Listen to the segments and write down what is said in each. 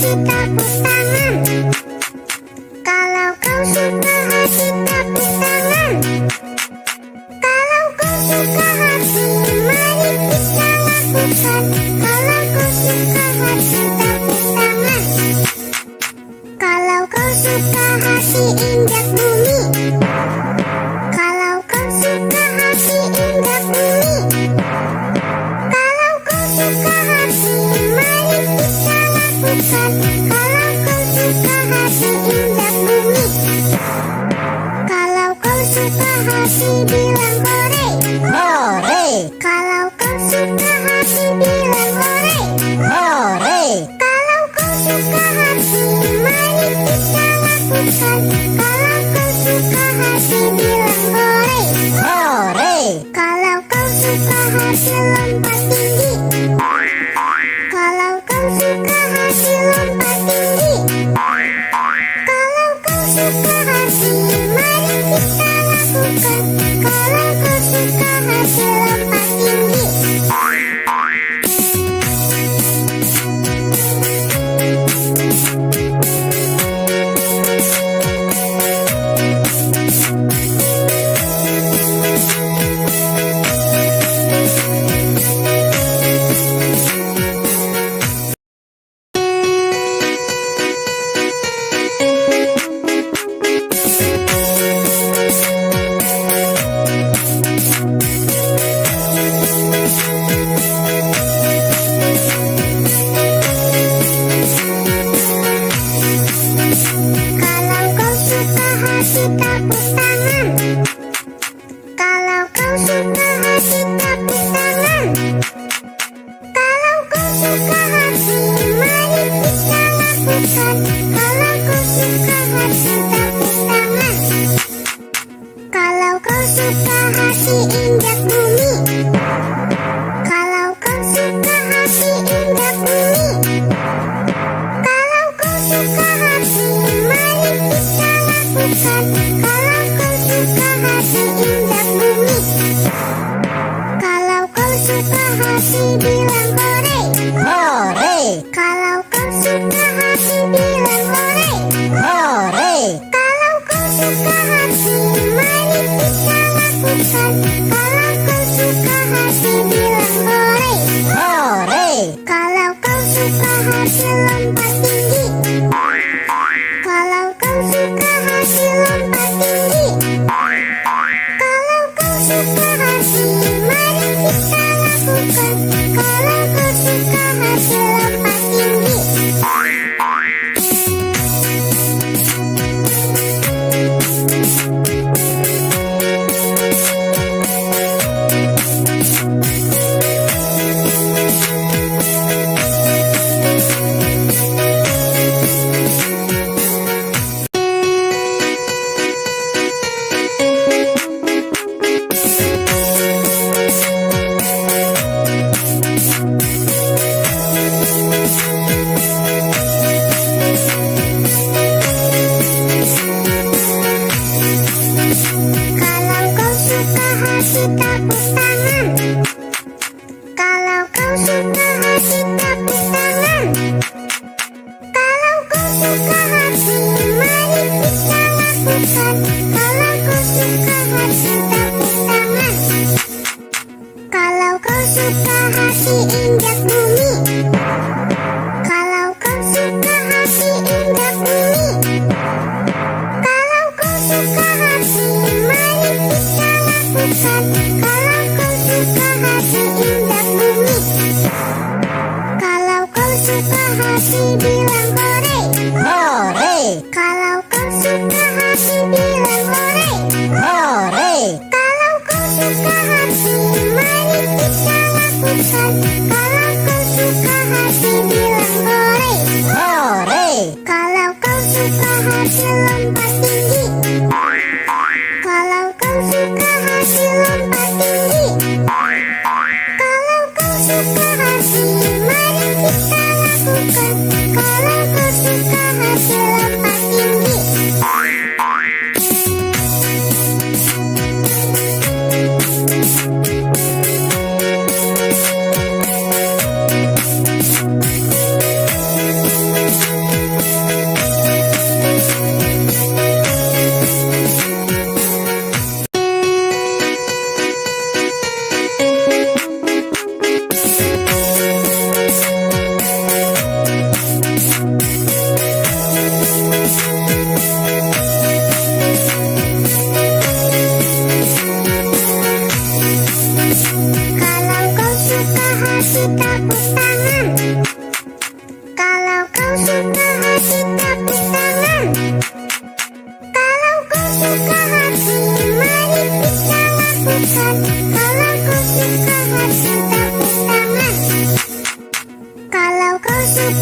kasih tepuk tangan. Kalau kau suka hati tepuk tangan. Kalau kau suka hati mari kita lakukan. Kalau kau suka hati tepuk tangan. Kalau kau suka hati injak bumi. Kalau kau suka hati injak bumi. Kalau kau suka hati mari kita lakukan. Kalau kau suka hati injak bumi. Kalau kau suka hati bilang hore. Hore, Kalau kau suka hati bilang hore. hore, Kalau kau suka hati mari kita lakukan. Kalau kau suka hati bilang hore. hore, Kalau kau suka hati lompat tinggi. Kalau kau suka hati lompat tinggi. Kalau kau suka hati mari kita lakukan. Kalau kau suka hati lompat tinggi. Kalau kau suka hati tepuk tangan. Kalau kau suka hati tepuk tangan. Kalau kau suka hati mari kita lakukan. Kalau kau suka hati tepuk tangan. Kalau kau suka hati injak bumi. Kalau kau suka hati injak bumi. Kalau kau suka hati mari kita lakukan. Kalau kau suka hati injak bumi. Kalau kau suka hati bilang hore. hore, Kalau kau suka hati bilang hore. hore, Kalau kau suka hati mari kita lakukan. Kalau kau suka hati bilang hore. hore, Kalau kau suka hati lompat tinggi. Kalau kau suka hati lompat tinggi. Kalau kau suka hati mari kita lakukan. Kalau kau suka hati lompat tinggi. Kalau kau suka hati tepuk tangan. Kalau kau suka hati tepuk tangan. Kalau kau suka hati mari kita lakukan. Kalau kau suka hati tepuk tangan. Kalau kau suka hati injak bumi. Kalau kau suka hati injak bumi. Kalau kau suka hati mari kita lakukan. Kalau kau suka hati injak bumi. Kalau kau suka hati bilang hore. hore, Kalau kau suka hati bilang hore. hore, Kalau kau suka hati mari kita lakukan. Kalau kau suka hati bilang hore. hore, Kalau kau suka hati lompat tinggi. Kalau kau suka hati lompat tinggi. Kalau kau suka hati mari kita lakukan. Kalau kau suka hati lompat tinggi.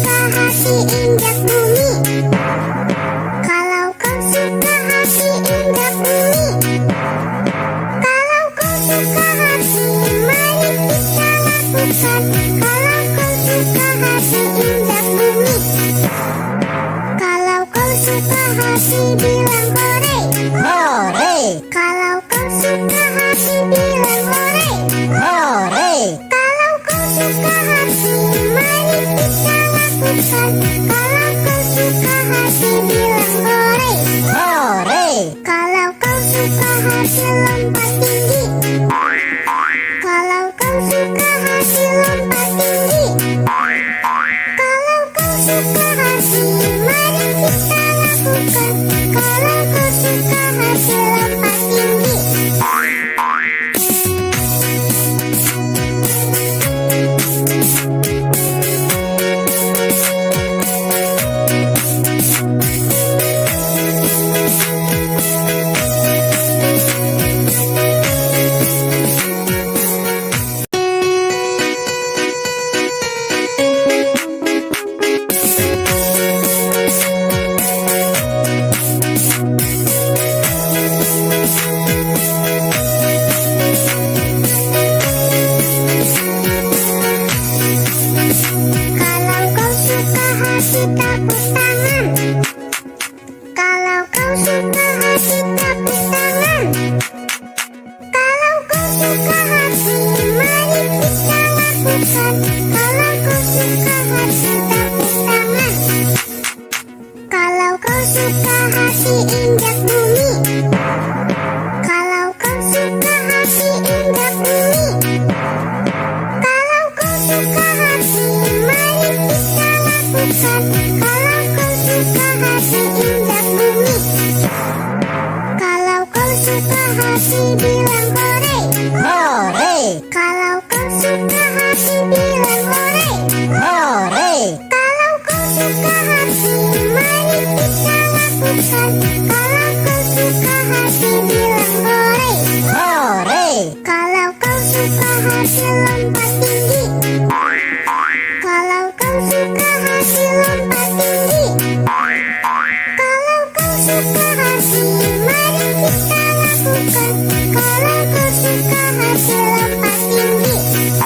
suka hati injak bumi, kalau kau suka hati injak bumi, kalau kau suka hati mari kita lakukan. Kalau kau suka hati injak bumi, kalau kau suka hati bilang hore, hore, kalau kau suka hati bilang hore, hore, kalau kau suka hati mari kita lakukan. Kalau kau suka hati bilang hore, hore, kalau kau suka hati lompat tinggi, kalau kau suka hati lompat tinggi, kalau kau suka hati mari kita lakukan. Kalau kau suka hati lompat tinggi, kalau kau suka hati tepuk tangan, kalau kau suka hati tepuk tangan, kalau kau suka hati mari kita lakukan. Kalau kau suka hati tepuk tangan, kalau kau suka hati injak bumi, kalau kau suka hati injak bumi, kalau kau suka hati mari kita lakukan. Kalau kau suka hati injak bumi, kalau kau suka hati bilang hore, hore, kalau kau suka hati bilang hore, hore, kalau kau suka hati mari kita lakukan. Kalau kau suka hati bilang hore, hore, kalau kau suka hati lompat tinggi, kalau kau suka hati lompat tinggi, kalau kau suka hati mari kita lakukan. Kalau kau suka hati lompat tinggi, kalau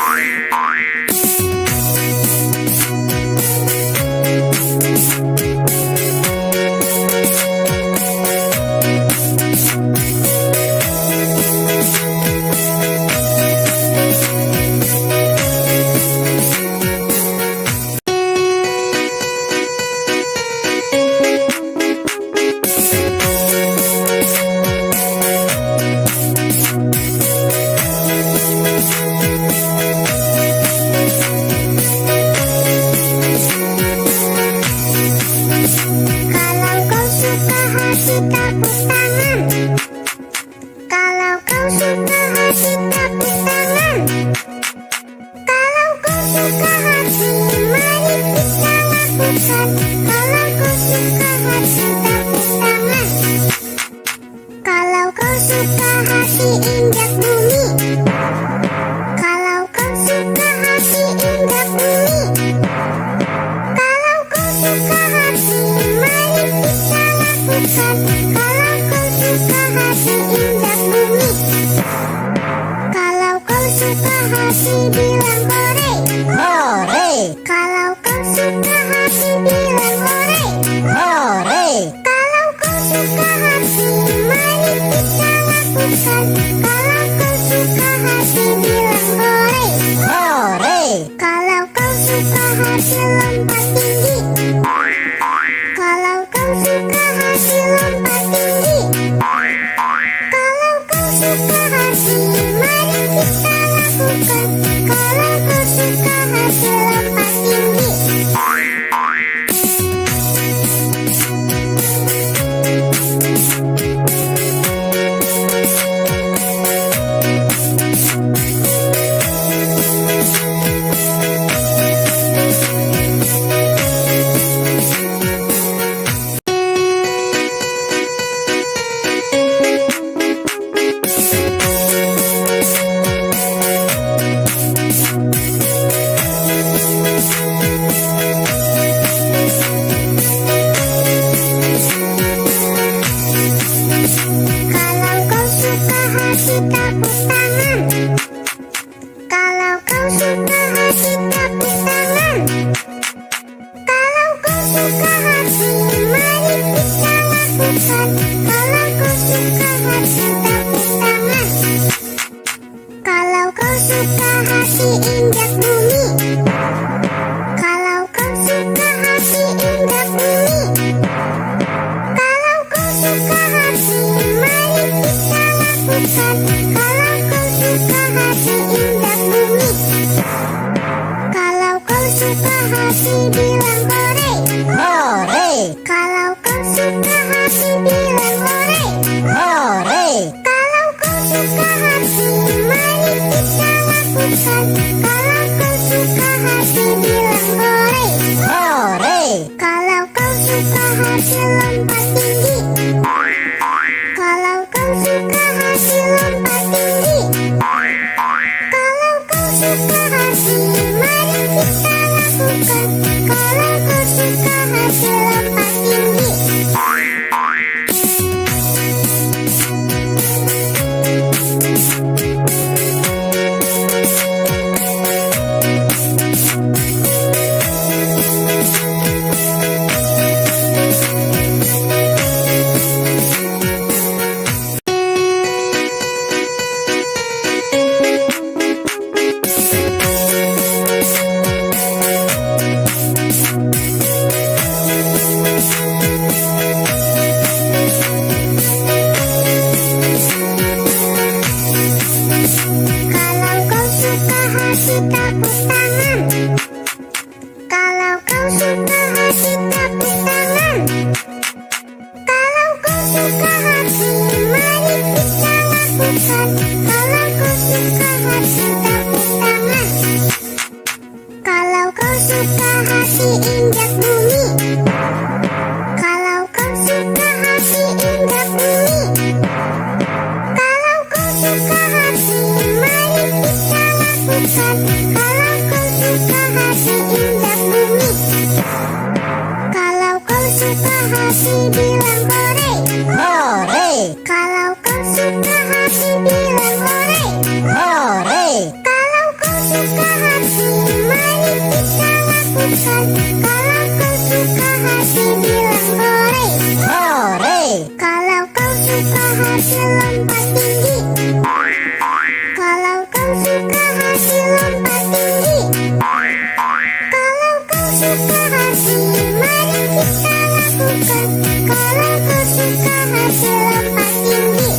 kau suka hati tepuk tangan, kalau kau suka hati tepuk tangan, kalau kau suka hati mari kita lakukan. Kalau kau suka hati tepuk tangan, kalau kau suka hati injak bumi, kalau kau suka hati injak bumi, kalau kau suka hati mari kita lakukan. Kalau kau suka hati injak bumi, kalau kau suka hati bilang hore, hore, kalau kau suka hati bilang hore, hore, kalau kau suka hati mari kita lakukan. Kalau kau suka hati bilang hore, hore, kalau kau suka hati lompat tinggi, kalau kau suka hati lompat tinggi, kalau kau suka hati mari kita lakukan. Kalau kau suka hati lompat tinggi, lakukan. Kalau kau suka hati tepuk tangan. Kalau kau suka hati injak bumi. Kalau kau suka hati injak bumi. Kalau kau suka hati mari kita lakukan. Kalau kau suka hati injak bumi. Kalau kau suka hati bilang hore. Hore, Kalau kau suka hati bilang hore. hore, Kalau kau suka hati mari kita lakukan. Kalau kau suka hati bilang hore. hore, Kalau kau suka hati lompat tinggi. Kalau kau suka hati lompat tinggi. Kalau kau suka hati mari kita lakukan. Kalau kau suka hati lompat tinggi. Kalau kau suka hati tepuk tangan. Kalau kau suka hati tepuk tangan. Kalau kau suka hati mari kita lakukan. Kalau kau suka hati tepuk tangan. Kalau kau suka hati injak bumi. Kalau kau suka hati injak bumi. Kalau kau suka hati mari kita lakukan. Kalau kau suka hati injak bumi. Kalau kau suka hati bilang hore. hore, Kalau kau suka hati bilang hore. hore, Kalau kau suka hati mari kita lakukan. Kalau kau suka hati bilang hore. hore, Kalau kau suka hati lompat tinggi. Kalau kau suka hati lompat tinggi. Kalau kau suka hati mari kita lakukan. Kalau kau suka hati lompat tinggi.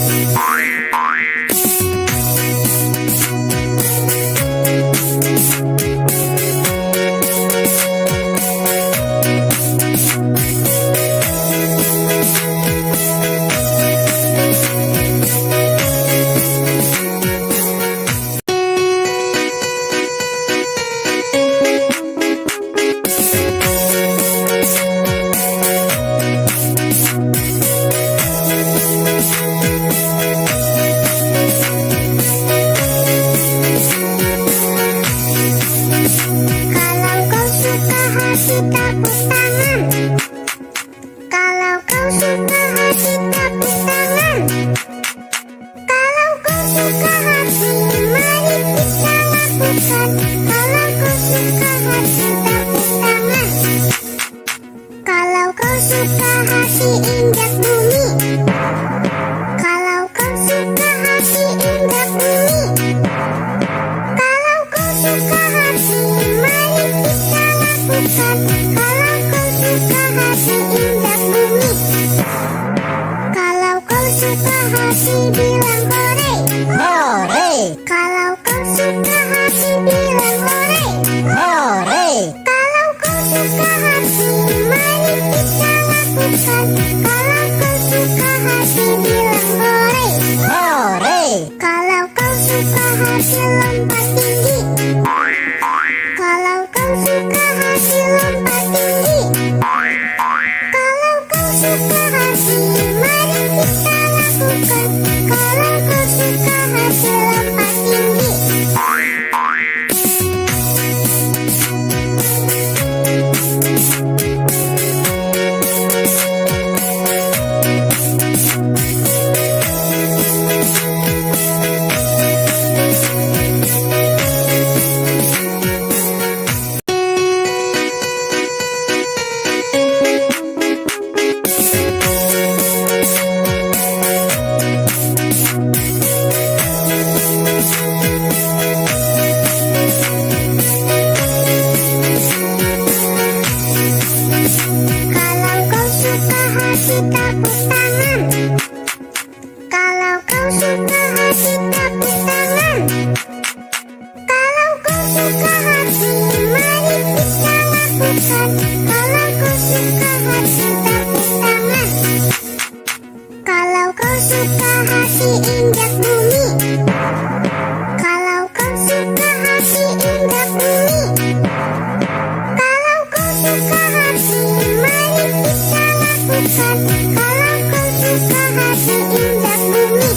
Kalau kau suka hati tepuk tangan. Kalau kau suka hati tepuk tangan. Kalau kau suka hati mari kita lakukan. Kalau kau suka hati tepuk tangan. Kalau kau suka hati injak bumi. Kalau kau suka hati injak bumi. Kalau kau suka hati mari kita lakukan. Kalau kau suka hati injak bumi. Kalau kau suka hati bilang hore. hore, Kalau kau suka hati bilang hore. hore, Kalau kau suka hati mari kita lakukan. Kalau kau suka hati bilang hore. hore, Kalau kau suka hati lompat tinggi. Kalau kau suka hati lompat tinggi. kasih tepuk tangan. Kalau kau suka kasih tepuk tangan. Kalau kau suka hati, mari kita lakukan. Kalau kau suka hati, tepuk tangan. Kalau kau suka hati, injak bumi. Kalau kau suka hati, injak bumi. Kalau kau suka hati, mari kita lakukan. Kalau kau suka hati, injak bumi.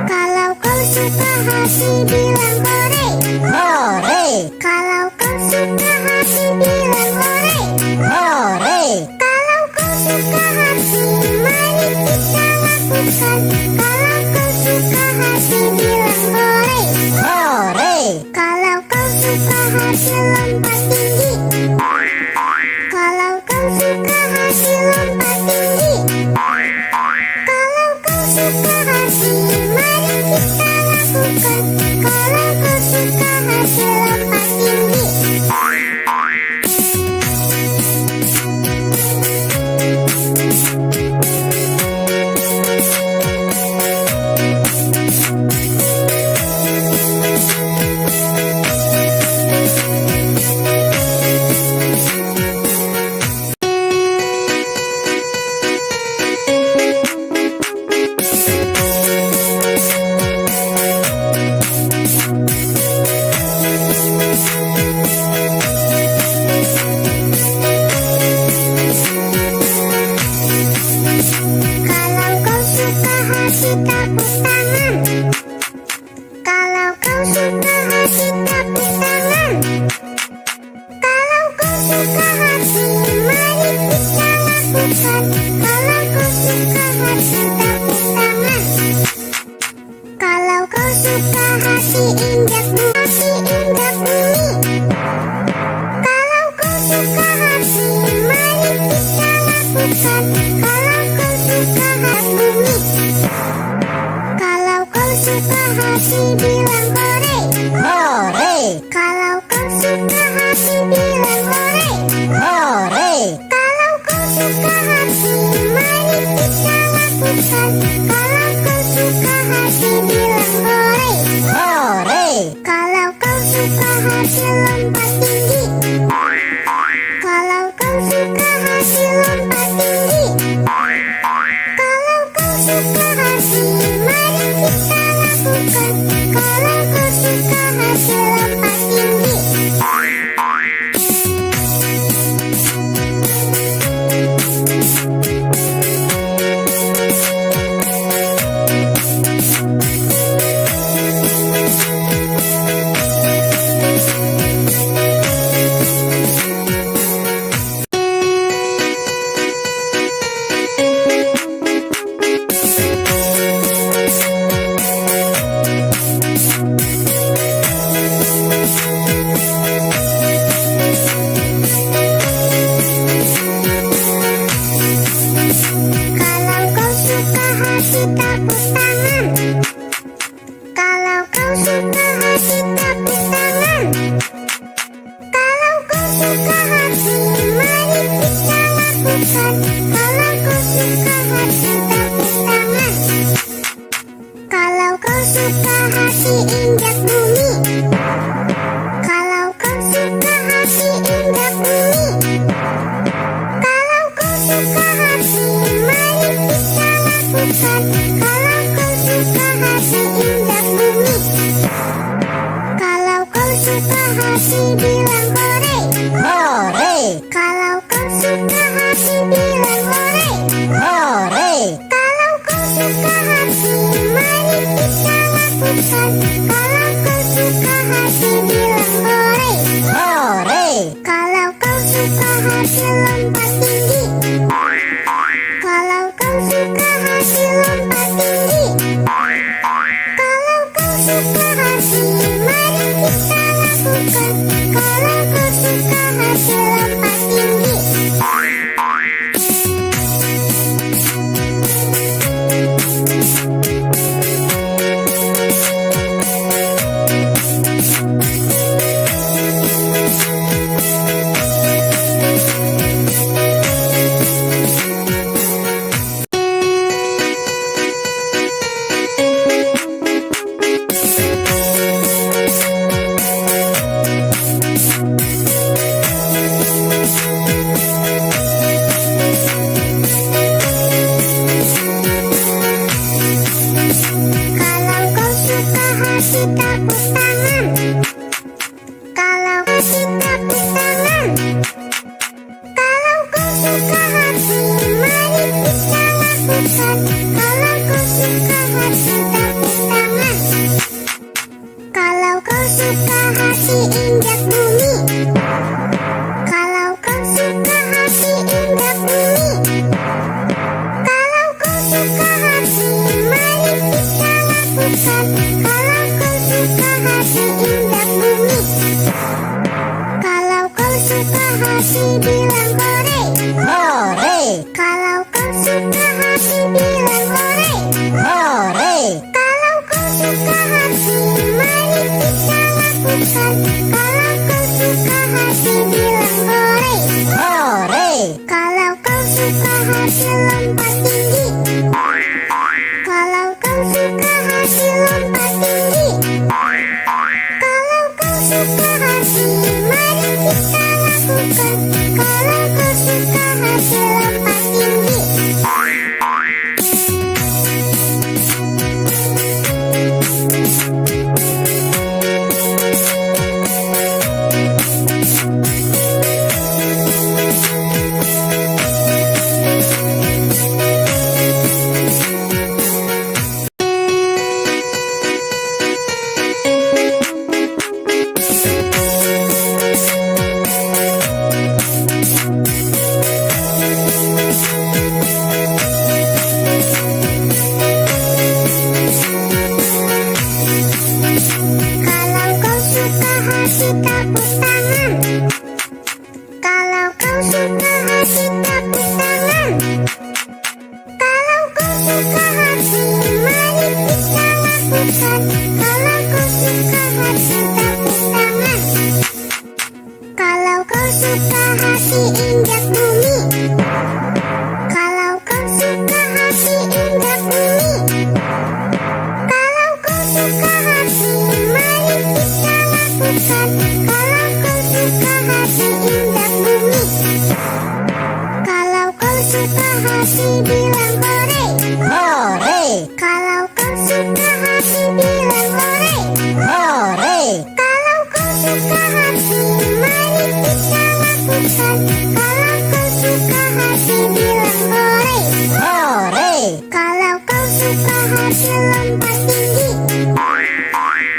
Kalau kau suka hati, bilang hore. Hore, Kalau kau suka hati, bilang hore. hore, Kalau kau suka hati, mari kita lakukan. Kalau kau suka hati, bilang hore. hore, Kalau kau suka hati, lompat tinggi. Kalau kau suka hati, lompat tinggi. Kalau kau suka hati, mari kita lakukan. Kalau kau suka hati, lompat tinggi. Kalau kau suka hati, tepuk tangan. Kalau kau suka hati, tepuk tangan. Kalau kau suka hati, mari kita lakukan. Kalau kau suka hati, tepuk tangan. Kalau kau suka hati, injak bumi. Injak bumi. Kalau kau suka hati, mari kita lakukan. Kalau kau suka hati, bumi. Kalau kau suka hati, bilang hore. hore, Kalau kau suka hati, bilang hore. hore, Kalau kau suka hati, mari kita lakukan. Kalau kau suka hati, bilang hore. hore, Kalau kau suka hati, lompat tinggi. Kalau kau suka hati, lompat tinggi. Kalau kau suka hati, mari kita lakukan. Kalau kau suka hati, lompat tinggi. Kalau kau suka hati, tepuk tangan. Kalau kau suka hati, tepuk tangan. Kalau kau suka hati, mari kita lakukan. Kalau kau suka hati, tepuk tangan. Kalau kau suka hati, injak bumi. Kalau kau suka hati, injak bumi. Kalau kau suka hati, mari kita lakukan. Kalau kau suka hati, injak bumi. Kalau kau suka hati, bilang hore. hore, Kalau kau suka hati, bilang hore. hore, Kalau kau suka hati, mari kita lakukan. Kalau kau suka hati, bilang hore. hore, Kalau kau suka hati, lompat tinggi. Kalau kau suka hati, lompat tinggi. Kalau kau suka hati, mari kita lakukan. Kalau kau suka hati, lompat tinggi. hati bilang hore. hore, Kalau kau suka hati bilang hore. hore, Kalau kau suka hati, mari kita lakukan. Kalau kau suka hati bilang hore. hore, Kalau kau suka hati lompat tinggi. Kalau kau suka hati lompat tinggi. Kalau kau suka hati, mari kita lakukan. Kalau kau suka hati lompat tinggi. Kalau kau suka hati tepuk tangan. Kalau kau suka hati tepuk tangan. Kalau kau suka hati, mari kita lakukan. Kalau kau suka hati tepuk tangan. Kalau kau suka hati injak bumi. Kalau kau suka hati injak bumi. Kalau kau suka hati, mari kita lakukan. Kalau kau suka hati injak bumi. Kalau kau suka hati bilang hore. hore, Kalau kau suka hati bilang hore. hore, Kalau kau suka hati, mari kita lakukan. Kalau kau suka hati bilang hore. hore, Kalau kau suka hati lompat tinggi.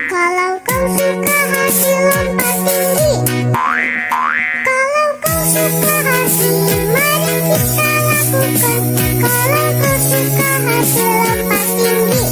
Kalau kau suka hati lompat tinggi. Kalau kau suka hati, mari kita lakukan. Kalau kau suka hati lompat tinggi.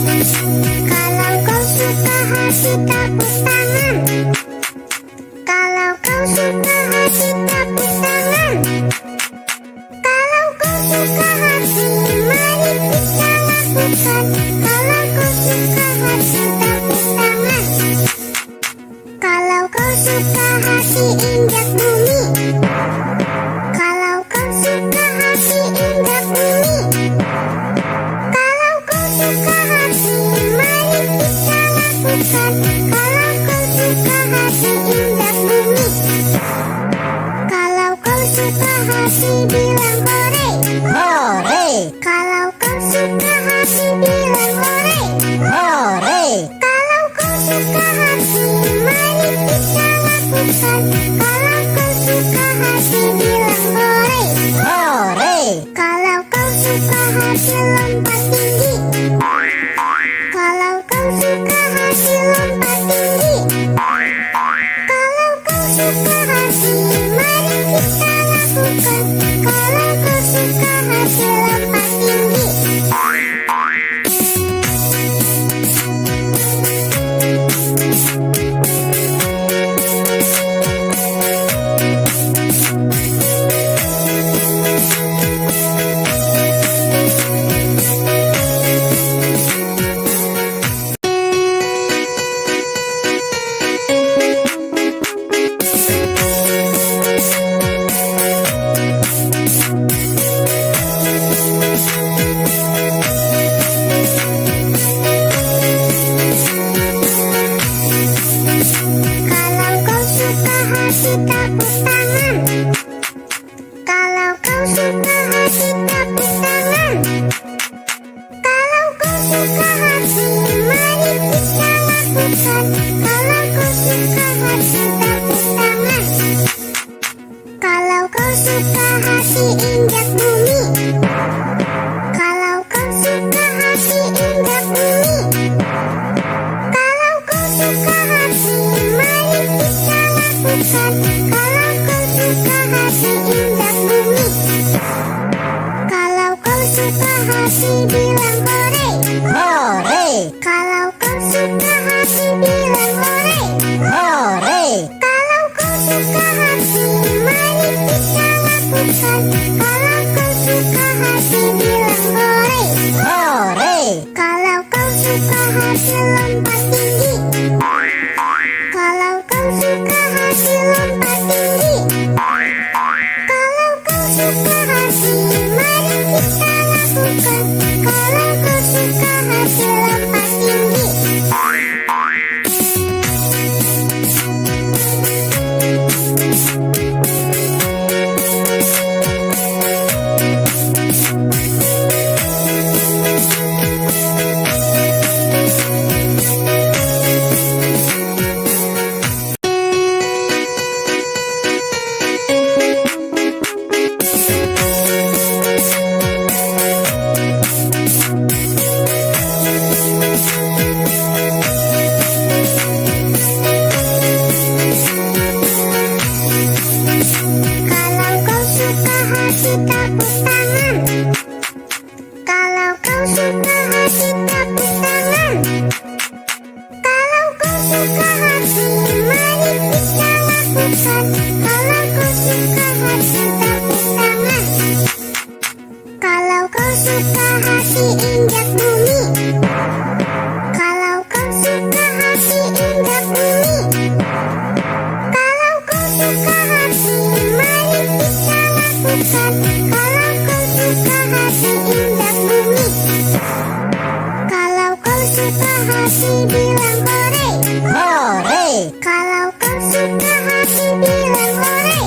Kalau kau suka hati tepuk tangan. Kalau kau suka hati tepuk tangan. Kalau kau suka hati, mari kita lakukan. Kalau kau suka hati tepuk tangan. Kalau kau suka hati injak bumi. Kalau kau suka hati injak bumi. Kalau kau suka hati, mari kita lakukan. Kalau kau suka hati injak bumi. Kalau kau suka hati bilang hore. hore, Kalau kau suka hati bilang hore. hore, Kalau kau suka hati, mari kita lakukan. Kalau kau suka hati bilang hore. hore, Kalau kau suka hati lompat tinggi. Kalau kau suka hati lompat tinggi. Kalau kau suka hati, mari kita lakukan. Kalau kau suka hati lompat tinggi. lakukan. Kalau kau suka hati tepuk tangan. Kalau kau suka hati injak bumi. Kalau kau suka hati injak bumi. Kalau kau suka hati mari kita lakukan. Kalau kau suka hati injak bumi. Kalau kau suka hati bilang hore. hore, Kalau kau suka hati bilang hore. hore, Kalau kau suka hati mari kita lakukan. Kalau kau suka hati bilang hore. hore, Kalau kau suka hati lompat tinggi. Kalau kau suka hati lompat tinggi. Kalau kau suka hati mari kita lakukan. Kalau kau suka hati lompat tinggi. Kalau kau suka hati tepuk tangan. Kalau kau suka hati tepuk tangan. Kalau kau suka hati mari kita lakukan. Kalau kau suka hati tepuk tangan. Kalau kau suka hati injak bumi. Kalau kau suka hati injak bumi. Kalau kau suka hati mari kita lakukan. Kalau kau suka hati injak bumi. Kalau kau suka hati bilang hore. hore, Kalau kau suka hati bilang hore.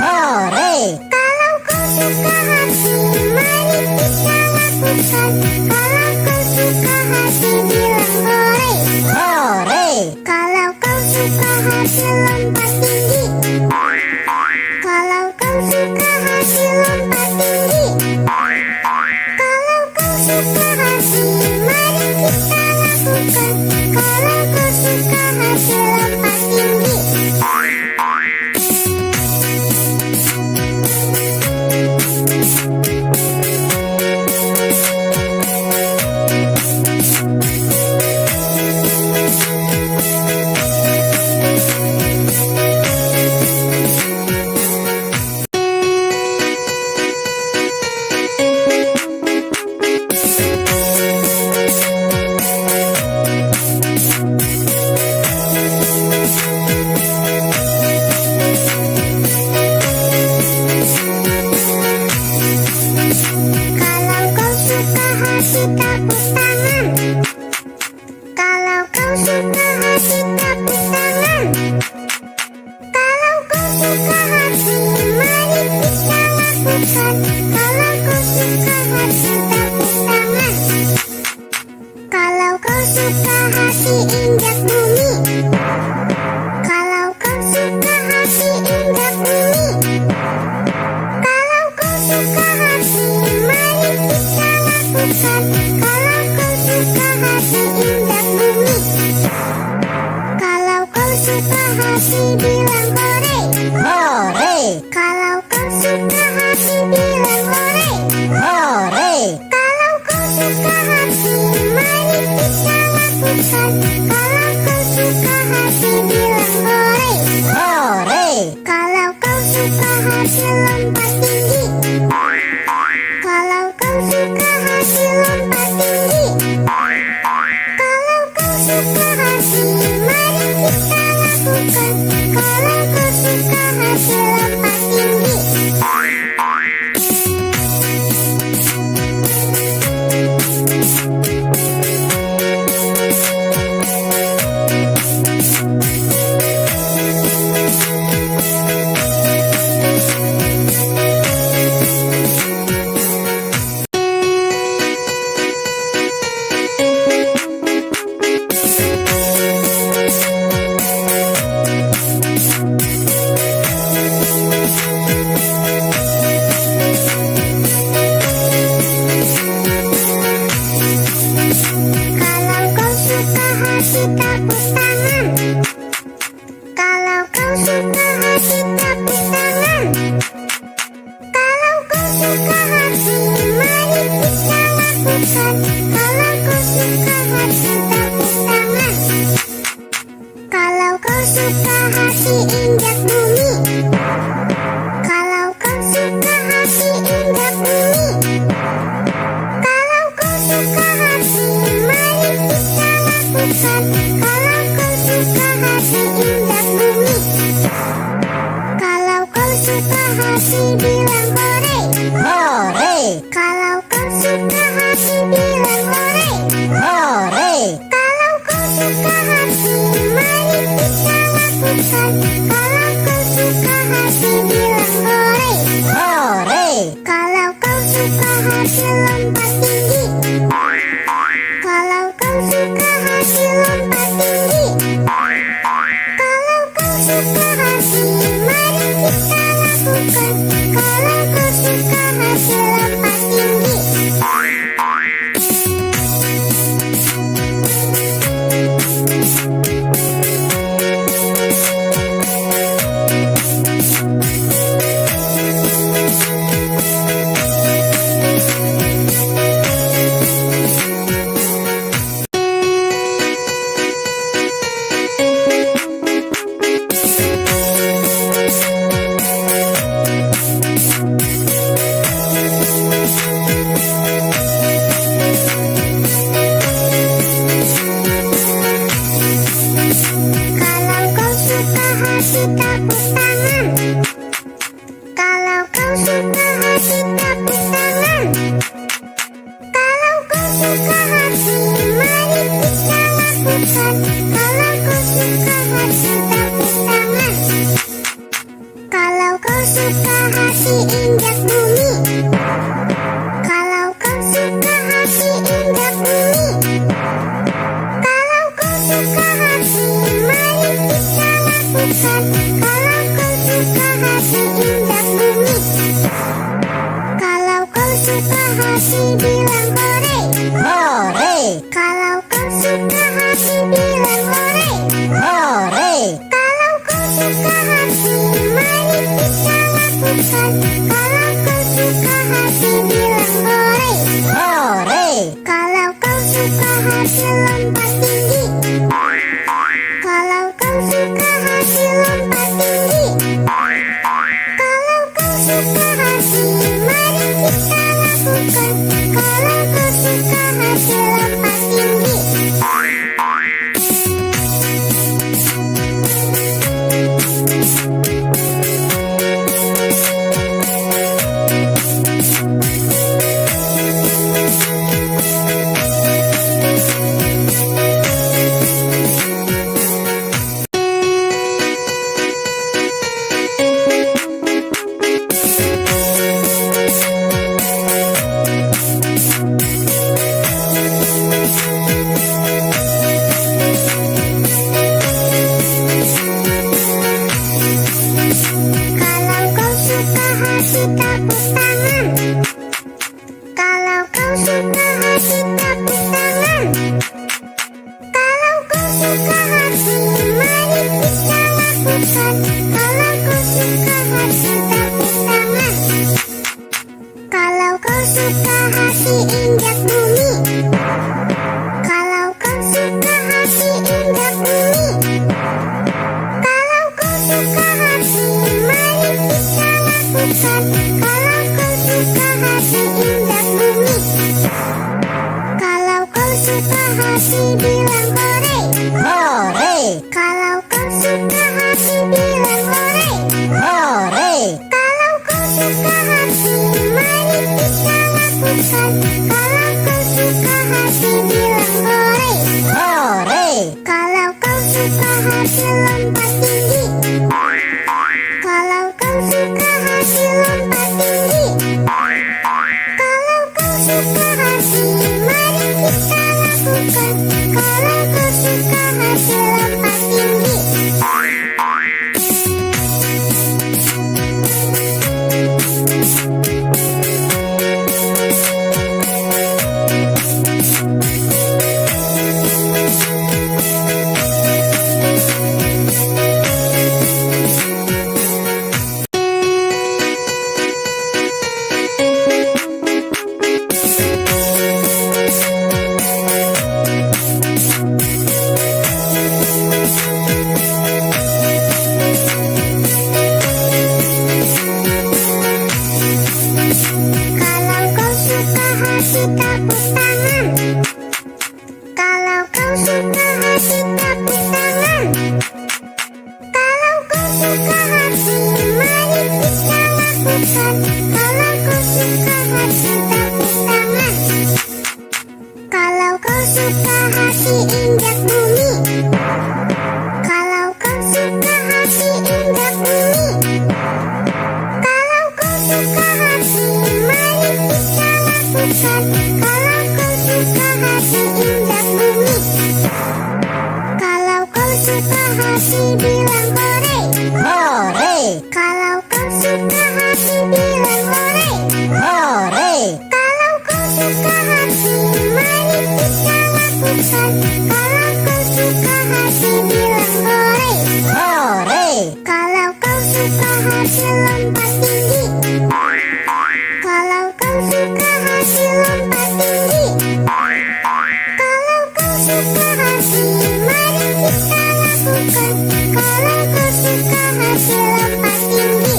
hore, Kalau kau suka hati mari kita lakukan. Kalau kau suka hati bilang hore. hore, Kalau kau suka hati lompat tinggi. Kalau kau suka hati lompat tinggi. Kalau kau suka hati mari kita lakukan. Kalau kau suka hati lompat tinggi. Kalau kau suka hati tepuk tangan. Kalau kau suka hati tepuk tangan. Kalau kau suka hati mari kita lakukan. Kalau kau suka hati tepuk tangan. Kalau kau suka hati injak bumi. Kalau kau suka hati injak bumi. Kalau kau suka hati mari kita lakukan. Kalau kau suka hati injak bumi. Kalau kau suka hati bilang hore. hore, Kalau kau suka hati bilang hore. hore, Kalau kau suka hati mari kita lakukan. Kalau kau suka hati bilang hore. hore, Kalau kau suka hati lompat tinggi. Kalau kau suka hati lompat tinggi. Kalau kau suka hati mari kita lakukan. Kalau kau suka hati lompat tinggi. kau suka hati injak bumi, kalau kau suka hati injak bumi, kalau kau suka hati mari kita lakukan. Kalau kau suka hati injak bumi, kalau kau suka hati bilang hore, hore, kalau kau suka hati bilang hore, hore, kalau kau suka hati mari kita lakukan. Kalau kau suka hati bilang hore, hore, kalau kau suka hati lompat tinggi, kalau kau suka hati lompat tinggi, kalau kau suka hati mari kita lakukan. Kalau kau suka hati lompat tinggi. Kalau kau suka hati tepuk tangan, kalau kau suka hati tepuk tangan, kalau kau suka hati mari kita lakukan. Kalau kau suka hati tepuk tangan, kalau kau suka hati injak bumi, kalau kau suka hati injak bumi, kalau kau suka hati mari kita lakukan. Kalau kau suka hati injak bumi, kalau kau suka hati bilang hore, hore, kalau kau suka hati bilang hore, hore, kalau kau suka hati mari kita lakukan. Kalau kau suka hati bilang hore, hore, kalau kau suka hati lompat tinggi, kalau kau suka hati lompat tinggi, kalau kau suka hati mari kita lakukan. Kalau kau suka hati lompat tinggi. hati bilang hore. hore, Kalau kau suka hati bilang hore. hore, Kalau kau suka hati, mari kita lakukan. Kalau kau suka hati bilang hore. hore, Kalau kau suka hati lompat tinggi. Kalau kau suka hati lompat tinggi. Kalau kau suka hati, mari kita lakukan. Kalau kau suka hati lompat tinggi.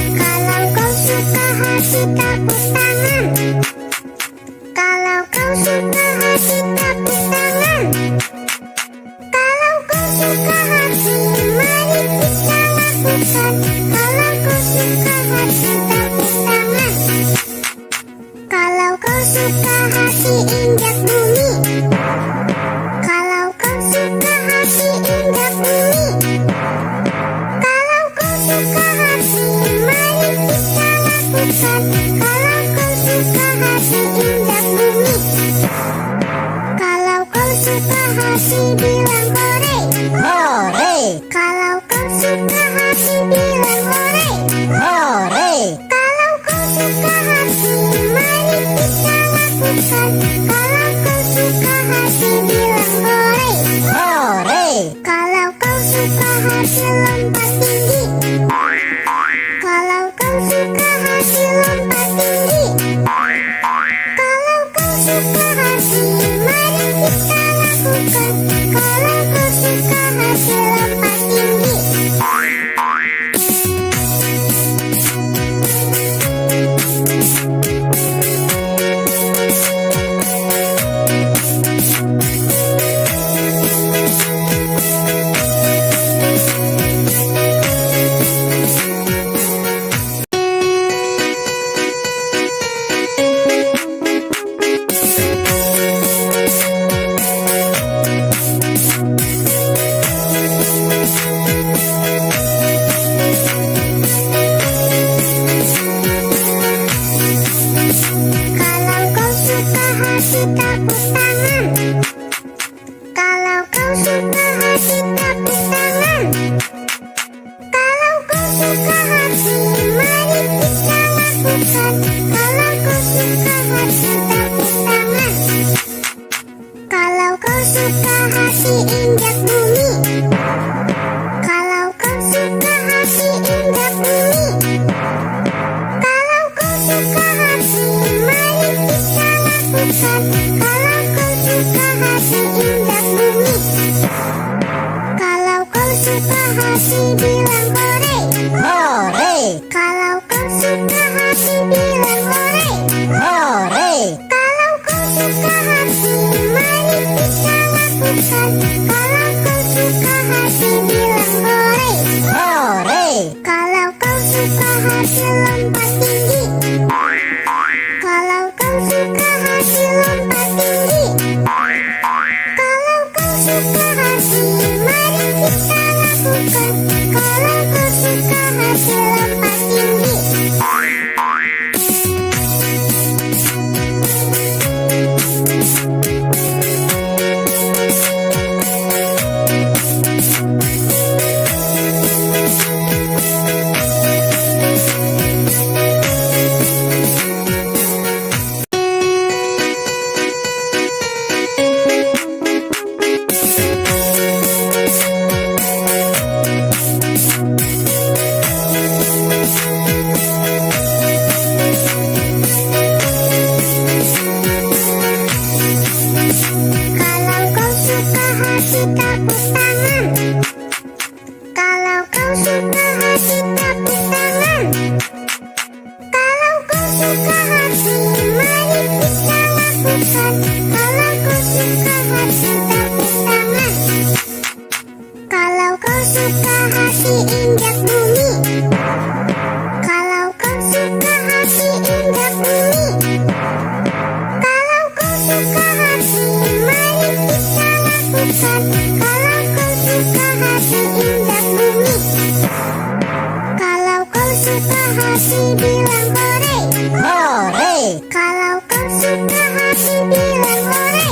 Kalau kau suka hati tepuk tangan. Kalau kau suka hati tepuk tangan. Kalau kau suka hati, mari kita lakukan. Kalau kau suka hati tepuk tangan. Kalau kau suka hati injak bumi. Kalau kau suka hati injak bumi. Kalau kau suka hati, mari kita lakukan. Kalau kau suka hati injak bumi. Kalau kau suka hati bilang hore. hore, Kalau kau suka hati bilang hore. hore, Kalau kau suka hati, mari kita lakukan. Kalau kau suka hati bilang hore. hore, Kalau kau suka hati lompat tinggi. Kalau kau suka hati lompat tinggi. Kalau kau suka hati, mari kita lakukan. Kalau kau suka hati lompat tinggi. Kalau kau suka hati tepuk tangan. Kalau kau suka hati tepuk tangan. Kalau kau suka hati, mari kita lakukan. Kalau kau suka hati tepuk tangan. Kalau kau suka hati injak bumi. Kalau kau suka hati injak bumi. Kalau kau suka hati, mari kita lakukan. Kalau kau suka hati injak bumi. Kalau kau suka hati bilang hore. hore, Kalau kau suka hati bilang hore. hore, Kalau kau suka hati, mari kita lakukan. Kalau kau suka hati bilang hore. hore, Kalau kau suka hati lompat tinggi. Kalau kau suka hati lompat tinggi. Kalau kau suka hati, mari kita lakukan. Kalau kau suka hati lompat tinggi. lakukan. Kalau kau suka hati tepuk tangan. Kalau kau suka hati injak bumi. Kalau kau suka hati injak bumi. Kalau kau suka hati mari kita lakukan. Kalau kau suka hati injak bumi. Kalau kau suka hati bilang hore. Hore, Kalau kau suka hati bilang hore.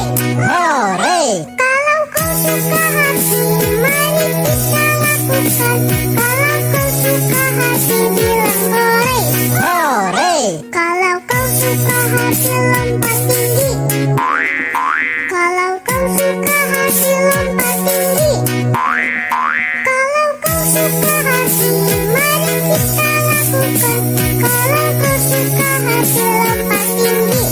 hore, Kalau kau suka hati mari kita lakukan. Kalau kau suka hati bilang hore. hore, Kalau kau suka hati lompat tinggi. Kalau kau suka hati lompat tinggi. Kalau kau suka hati mari kita lakukan. Kalau kau suka hati lompat tinggi.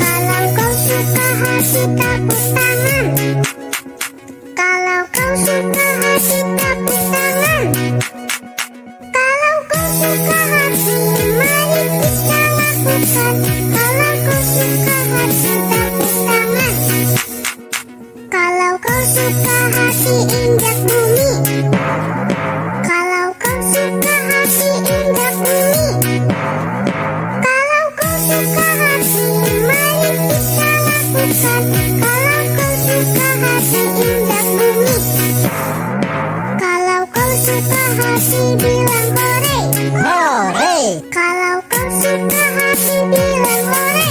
Kalau kau suka hati tepuk tangan. Kalau kau suka hati tepuk tangan. Kalau kau suka hati mari kita lakukan. Kalau kau suka hati tepuk tangan. Kalau kau suka hati injak bumi. Kalau kau suka hati injak bumi. Kalau kau suka hati mari kita lakukan. Kalau kau suka hati injak bumi. Kalau kau suka hati bilang hore. hore, Kalau kau suka hati bilang hore.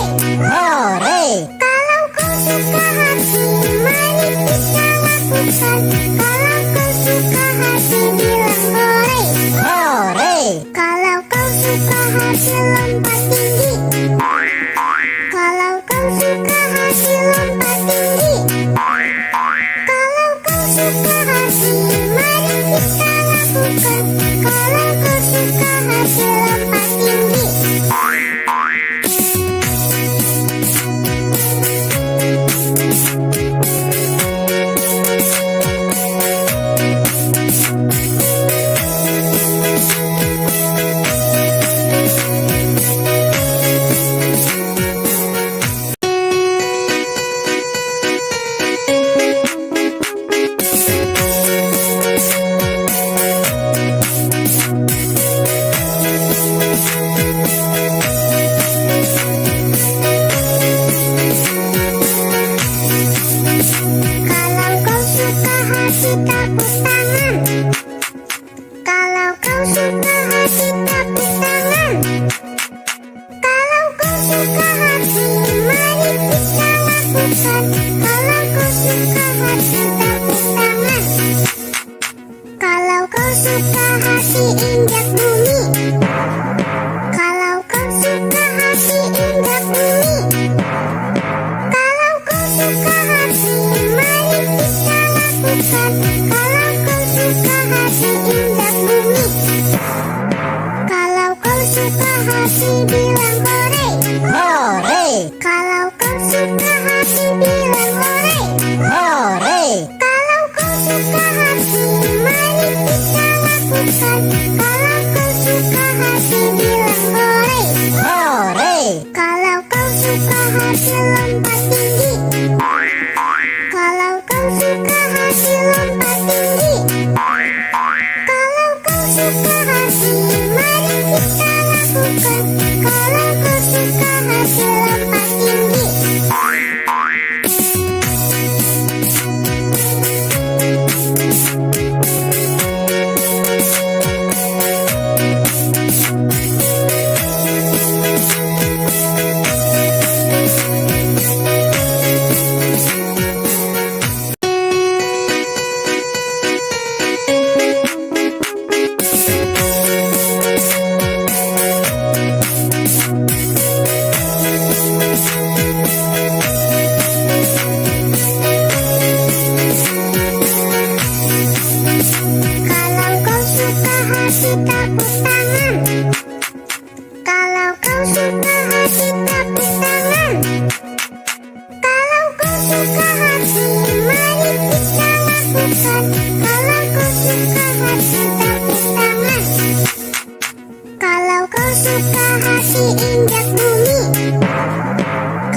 hore, Kalau kau suka hati mari kita lakukan. Kalau kau suka hati bilang hore. hore, Kalau kau suka hati lompat tinggi. Kalau kau suka hati lompat tinggi. Kalau kau suka hati mari kita lakukan. Kalau kau suka hati lompat tinggi. Kalau kau suka hati tepuk tangan. Kalau kau suka hati tepuk tangan. Kalau kau suka hati mari kita lakukan. Kalau kau suka hati tepuk tangan. Kalau kau suka hati injak bumi. Kalau kau suka hati injak bumi. Kalau kau suka hati mari kita lakukan. Kalau kau suka hati injak bumi. Kalau kau suka hati bilang hore. hore, Kalau kau suka hati bilang hore. hore, Kalau kau suka hati mari kita lakukan. Kalau kau suka hati bilang hore. hore, Kalau kau suka hati lompat tinggi. Kalau kau suka hati lompat tinggi. Kalau kau suka hati mari kita lakukan. Kalau kau suka hati lompat tinggi. hati injak bumi.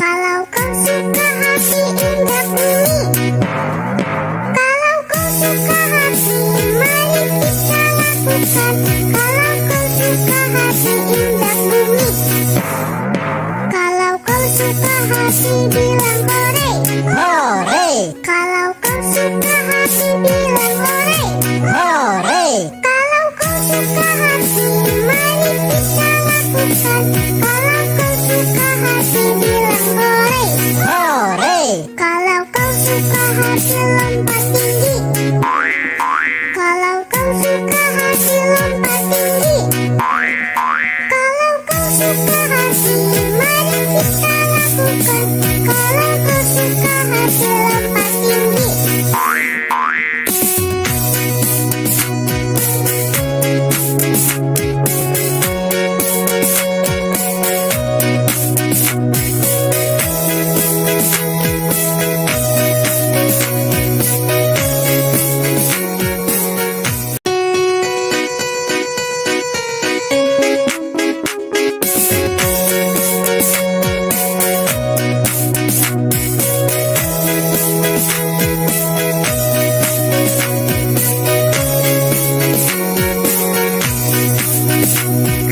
Kalau kau suka hati injak bumi. Kalau kau suka hati, mari kita lakukan. Kalau kau suka hati injak bumi. Kalau kau suka hati bilang hore. hore, Kalau kau suka hati bilang hore. hore, Kalau kau suka hati, mari kita lakukan. Kalau kau suka hati bilang hore. hore, Kalau kau suka hati lompat tinggi. Kalau kau suka hati lompat tinggi. Kalau kau suka hati, mari kita lakukan. Kalau kau suka hati lompat tinggi.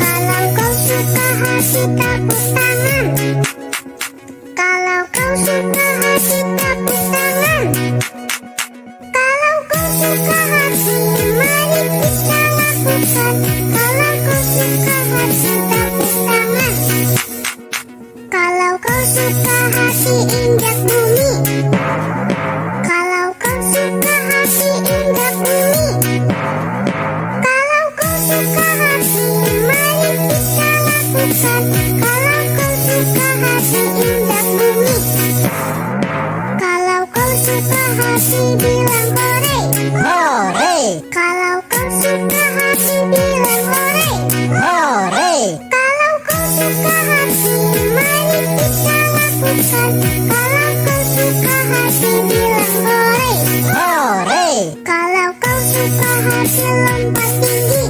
Kalau kau suka hati tepuk tangan. Kalau kau suka hati tepuk tangan. Kalau kau suka hati, mari kita lakukan. Kalau kau suka hati tepuk tangan. Kalau kau suka hati injak bumi. Kalau kau suka hati injak bumi. Kalau kau suka hati, mari kita lakukan. Kalau kau suka hati injak bumi. Kalau kau suka hati bilang hore. hore, Kalau kau suka hati bilang hore. hore, Kalau kau suka hati, mari kita lakukan. Kalau kau suka hati bilang hore. hore, Kalau kau suka hati lompat tinggi.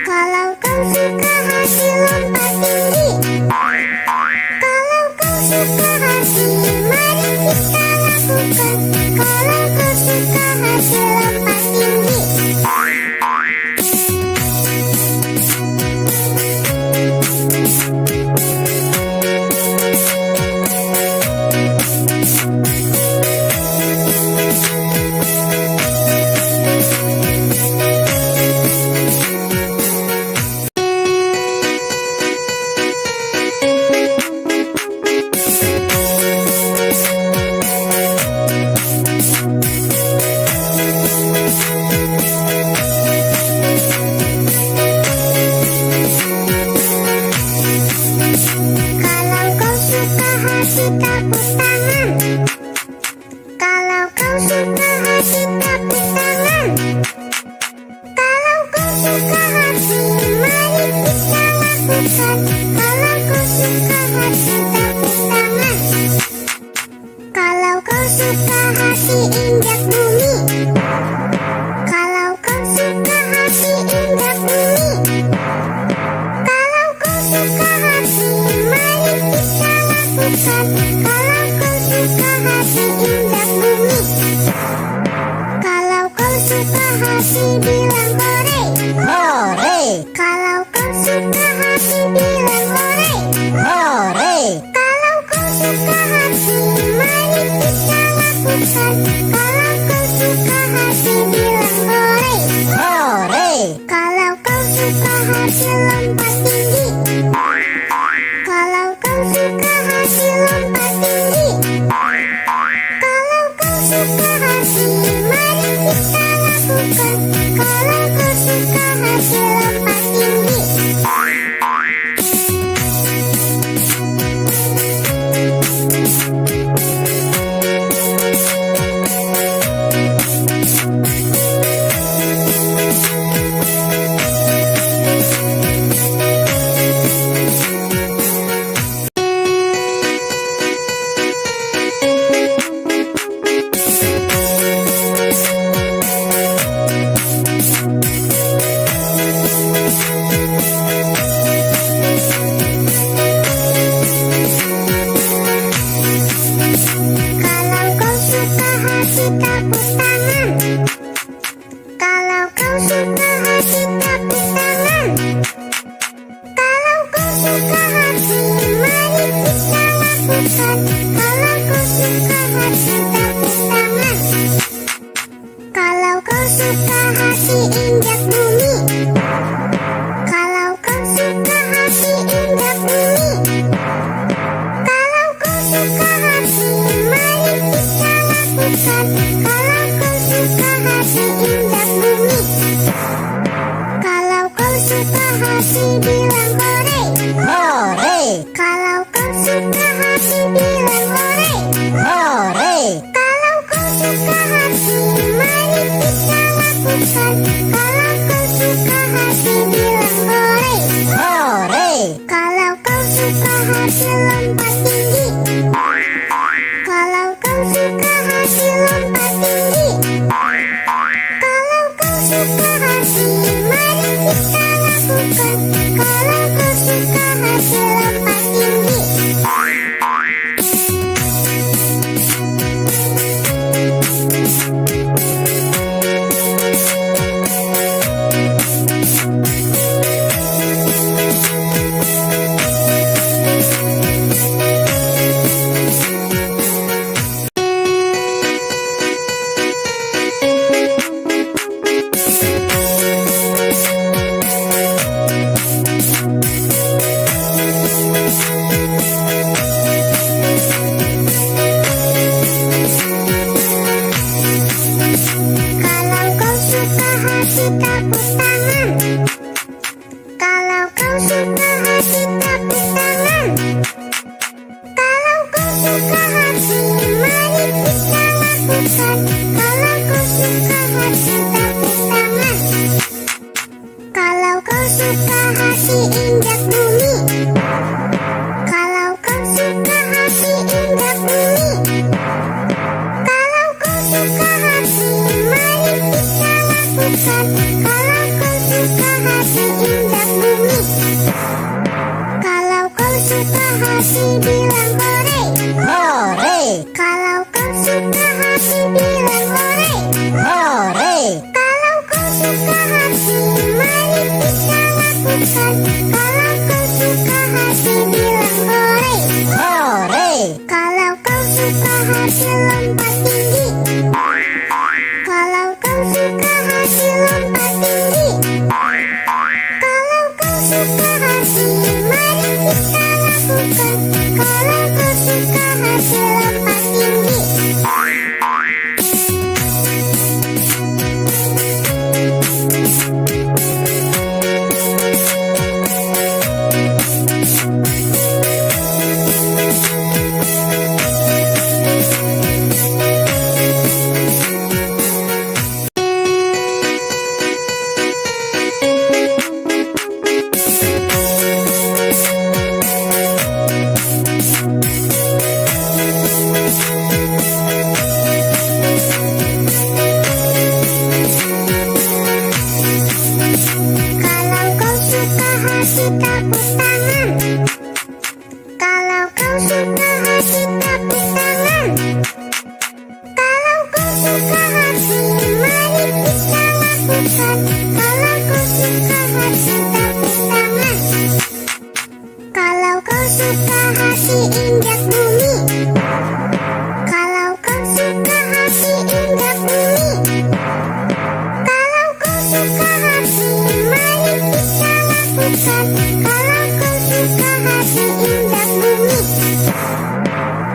Kalau kau suka hati lompat tinggi. Kalau kau suka hati, mari kita lakukan. Kalau kau suka hati lompat tinggi. Kalau kau suka hati tepuk tangan. Kalau kau suka hati tepuk tangan. Kalau kau suka hati, mari kita lakukan. Kalau kau suka hati tepuk tangan. Kalau kau suka hati injak bumi. Kalau kau suka hati injak bumi. Kalau kau suka hati, mari kita lakukan. Kalau kau suka hati injak bumi. Kalau kau suka hati bilang hore. hore, Kalau kau suka hati bilang hore. hore, Kalau kau suka hati, mari kita lakukan. Kalau kau suka hati bilang hore. hore, Kalau kau suka hati lompat tinggi. Kalau kau suka hati lompat tinggi. Kalau kau suka hati, mari kita lakukan. Kalau kau suka hati lompat tinggi. hati bilang hore. hore, Kalau kau suka hati bilang hore. hore, Kalau kau suka hati, mari kita lakukan. Kalau kau suka hati bilang hore. hore, Kalau kau suka hati lompat tinggi. Kalau kau suka hati lompat tinggi. Kalau kau suka hati, mari kita lakukan. Kalau kau suka hati lompat tinggi. Kalau kau suka hati tepuk tangan. Kalau kau suka hati tepuk tangan. Kalau kau suka hati, mari kita lakukan. Kalau kau suka hati tepuk tangan. Kalau kau suka hati injak bumi. Kalau kau suka hati injak bumi. Kalau kau suka hati, mari kita lakukan. Kalau kau suka hati injak bumi. Kalau kau suka hati bilang hore. hore, Kalau kau suka hati bilang hore. hore, Kalau kau suka hati, mari kita lakukan. Kalau kau suka hati bilang hore. hore, Kalau kau suka hati lompat tinggi. Kalau kau suka hati lompat tinggi. Kalau kau suka hati, mari kita lakukan. Kalau kau suka hati lompat tinggi. Kalau kau suka hati tepuk tangan. Kalau kau suka hati tepuk tangan. Kalau kau suka hati, mari kita lakukan. Kalau kau suka hati tepuk tangan. Kalau kau suka hati injak bumi. Kalau kau suka hati injak bumi. Kalau kau suka hati, mari kita lakukan. Kalau kau suka hati injak bumi.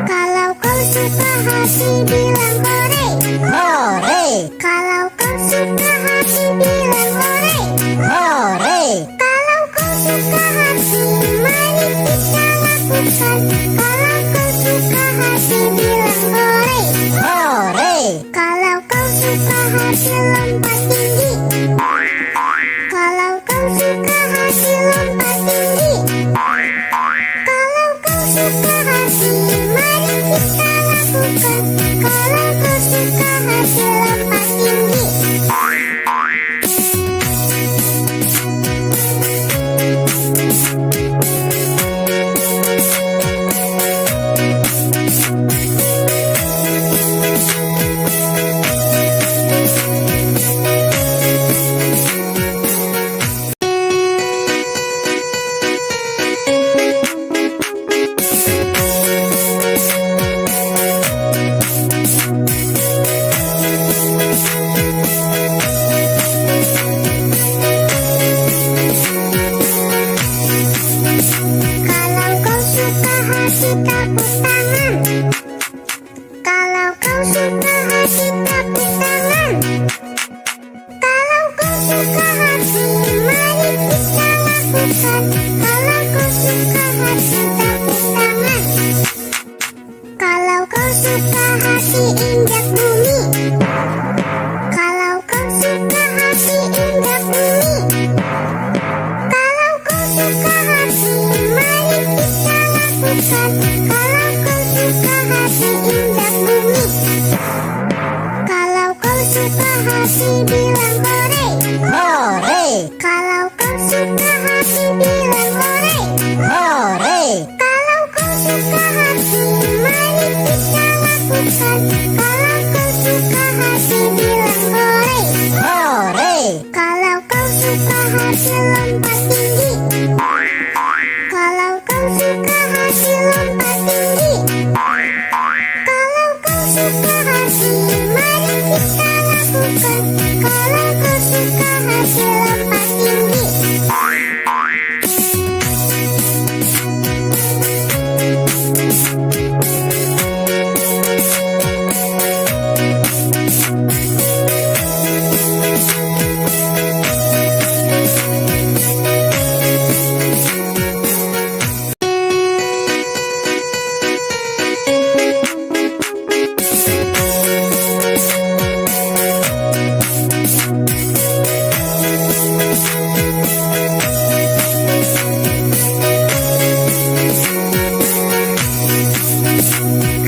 Kalau kau suka hati bilang hore. hore, Kalau kau suka hati bilang hore. hore, Kalau kau suka hati, mari kita lakukan. Kalau kau suka hati bilang hore. hore, Kalau kau suka hati lompat tinggi. Kalau kau suka hati lompat tinggi. Kalau kau suka hati, mari kita lakukan. Kalau kau suka hati lompat tinggi. lakukan. Kalau kau suka hati tepuk tangan. Kalau kau suka hati injak bumi. Kalau kau suka hati injak bumi. Kalau kau suka hati mari kita lakukan. Kalau kau suka hati injak bumi. Kalau kau suka hati bilang hore. hore, Kalau kau suka hati bilang hore. hore, Kalau kau suka hati mari kita lakukan. Kalau kau suka hati bilang hore. hore, Kalau kau suka hati lompat tinggi. Kalau kau suka hati lompat tinggi. Kalau kau suka hati mari kita lakukan. Kalau kau suka hati lompat tinggi.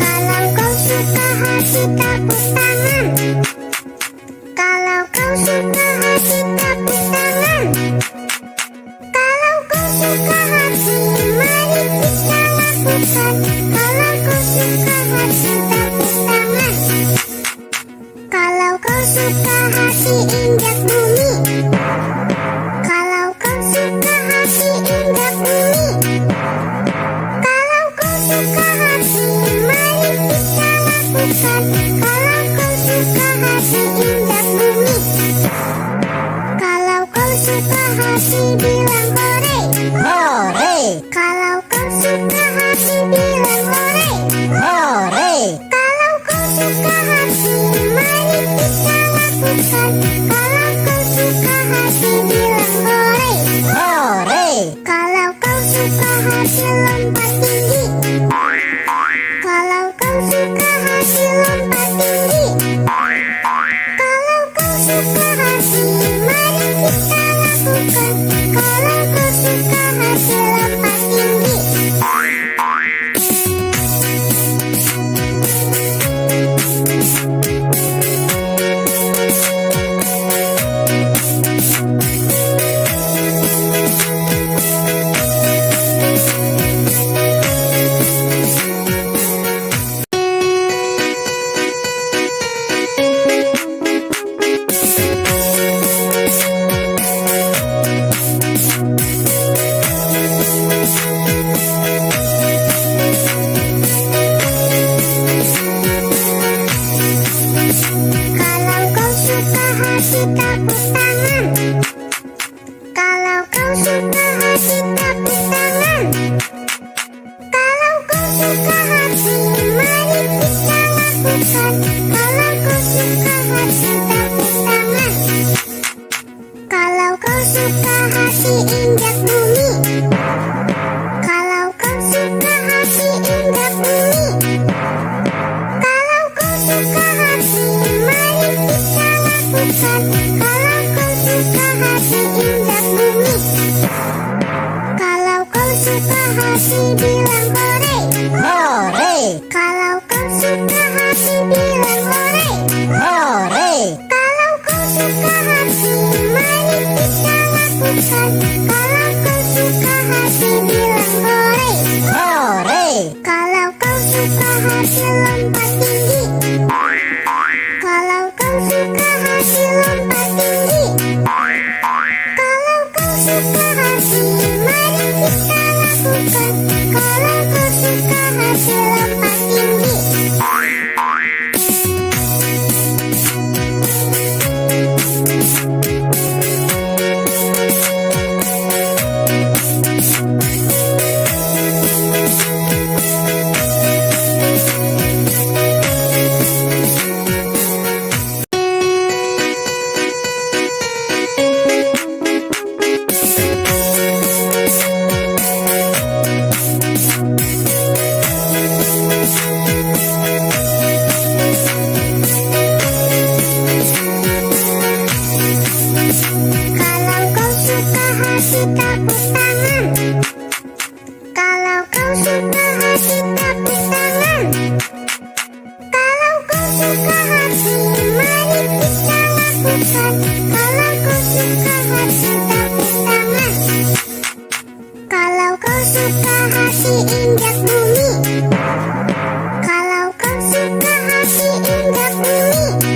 Kalau kau suka hati tepuk tangan. Kalau kau suka hati tepuk tangan. Kalau kau suka hati mari kita lakukan. Kalau kau suka hati tepuk tangan. Kalau kau suka hati injak bumi. Kalau kau suka hati injak bumi. Kalau kau suka hati mari kita lakukan. Kalau kau suka hati injak bumi. Kalau kau suka hati bilang hore. hore, Kalau kau suka hati bilang hore. hore, Kalau kau suka hati mari kita lakukan. Kalau kau suka hati bilang hore. hore, Kalau kau suka hati lompat tinggi. Kalau kau suka hati lompat tinggi. Kalau kau suka hati mari kita lakukan. Kalau kau suka hati lompat tinggi. Kalau kau suka hati tepuk tangan. Kalau kau suka hati tepuk tangan. Kalau kau suka hati mari kita lakukan. Kalau kau suka hati tepuk tangan. Kalau kau suka hati injak bumi. Kalau kau suka hati injak bumi. Kalau kau suka hati mari kita lakukan. Kalau kau suka hati injak bumi. Kalau kau suka hati bilang hore. hore, Kalau kau suka hati bilang hore. hore, Kalau kau suka hati mari kita lakukan. Kalau kau suka hati bilang hore. hore, Kalau kau suka hati lompat tinggi. Kalau kau suka hati lompat tinggi. Kalau kau suka hati mari kita lakukan. Kalau kau suka hati lompat tinggi. kasih tepuk tangan. Kalau kau suka kasih tepuk tangan. Kalau kau suka hati, mari kita lakukan. Kalau kau suka hati, tepuk tangan. Kalau kau suka hati, injak bumi. Kalau kau suka hati, injak bumi.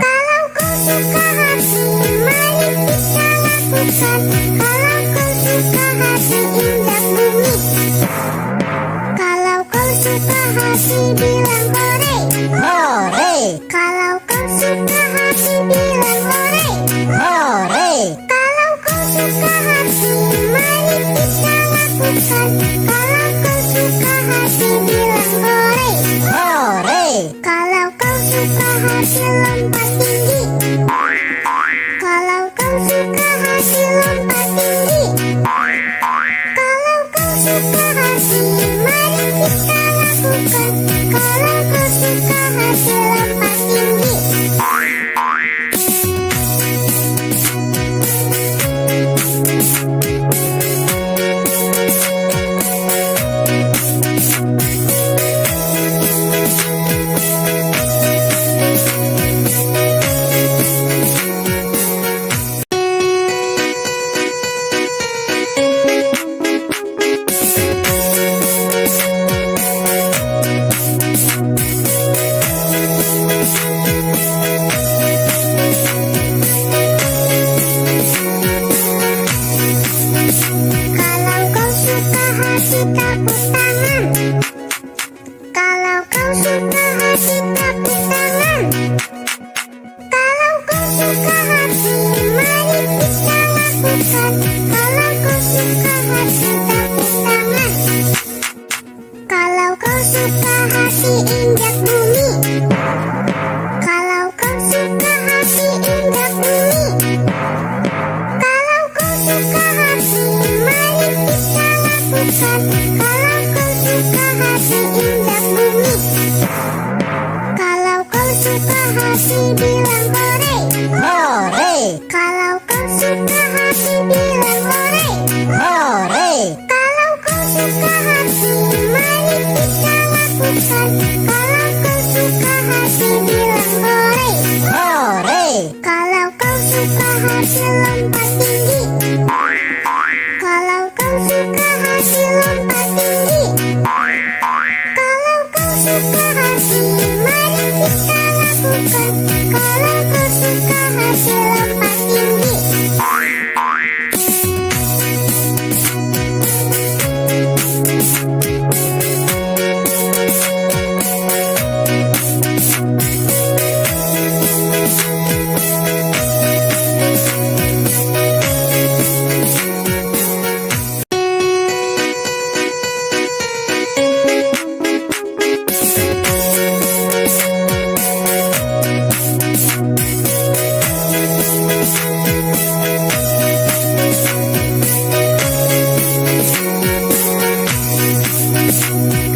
Kalau kau suka hati, mari kita lakukan. Kalau kau suka hati, injak bumi. Kalau kau suka hati, bilang hore. Hore, Kalau kau suka hati, bilang hore. hore, Kalau kau suka hati, mari kita lakukan. Kalau kau suka hati, bilang hore. hore, Kalau kau suka hati, lompat tinggi. Kalau kau suka hati, lompat tinggi. Kalau kau suka hati, mari kita lakukan. Kalau kau suka hati, lompat tinggi. Kalau kau suka hati, tepuk tangan. Kalau kau suka hati, tepuk tangan. Kalau kau suka hati, mari kita lakukan. Kalau kau suka hati, tepuk tangan. Kalau kau suka hati, injak bumi. Kalau kau suka hati, injak bumi. Kalau kau suka hati, mari kita lakukan. Kalau kau suka hati, injak bumi. Kalau kau suka hati, bilang hore. hore, Kalau kau suka hati, bilang hore. hore, Kalau kau suka hati, mari kita lakukan. Kalau kau suka hati, bilang hore. hore, Kalau kau suka hati, lompat tinggi. Kalau kau suka hati, lompat tinggi. Kalau kau suka hati, mari kita lakukan. Kalau kau suka hati, lompat tinggi.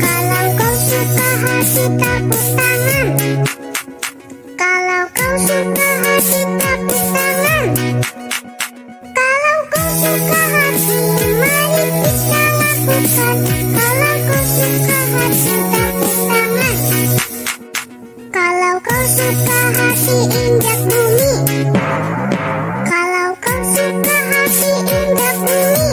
Kalau kau suka hati, tepuk tangan. Kalau kau suka hati, tepuk tangan. Kalau kau suka hati, mari kita lakukan. Kalau kau suka hati, tepuk tangan. Kalau kau suka hati, injak bumi. Kalau kau suka hati, injak bumi.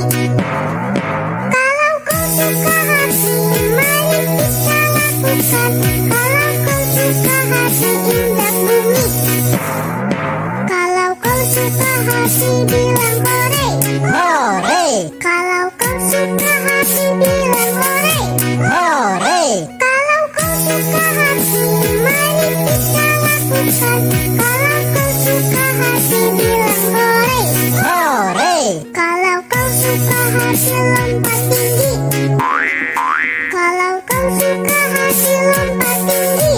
Kalau kau suka hati, mari kita lakukan. Kalau kau suka hati, injak bumi. Kalau kau suka hati, bilang hore. hore, Kalau kau suka hati, bilang hore. hore, Kalau kau suka hati, mari kita lakukan. Kalau kau suka hati, bilang hore. hore, Kalau kau suka hati, lompat tinggi. Kalau kau suka hati, lompat tinggi.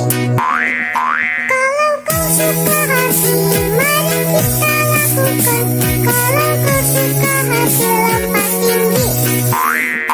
Kalau kau suka hati, mari kita lakukan. Kalau kau suka hati, lompat tinggi.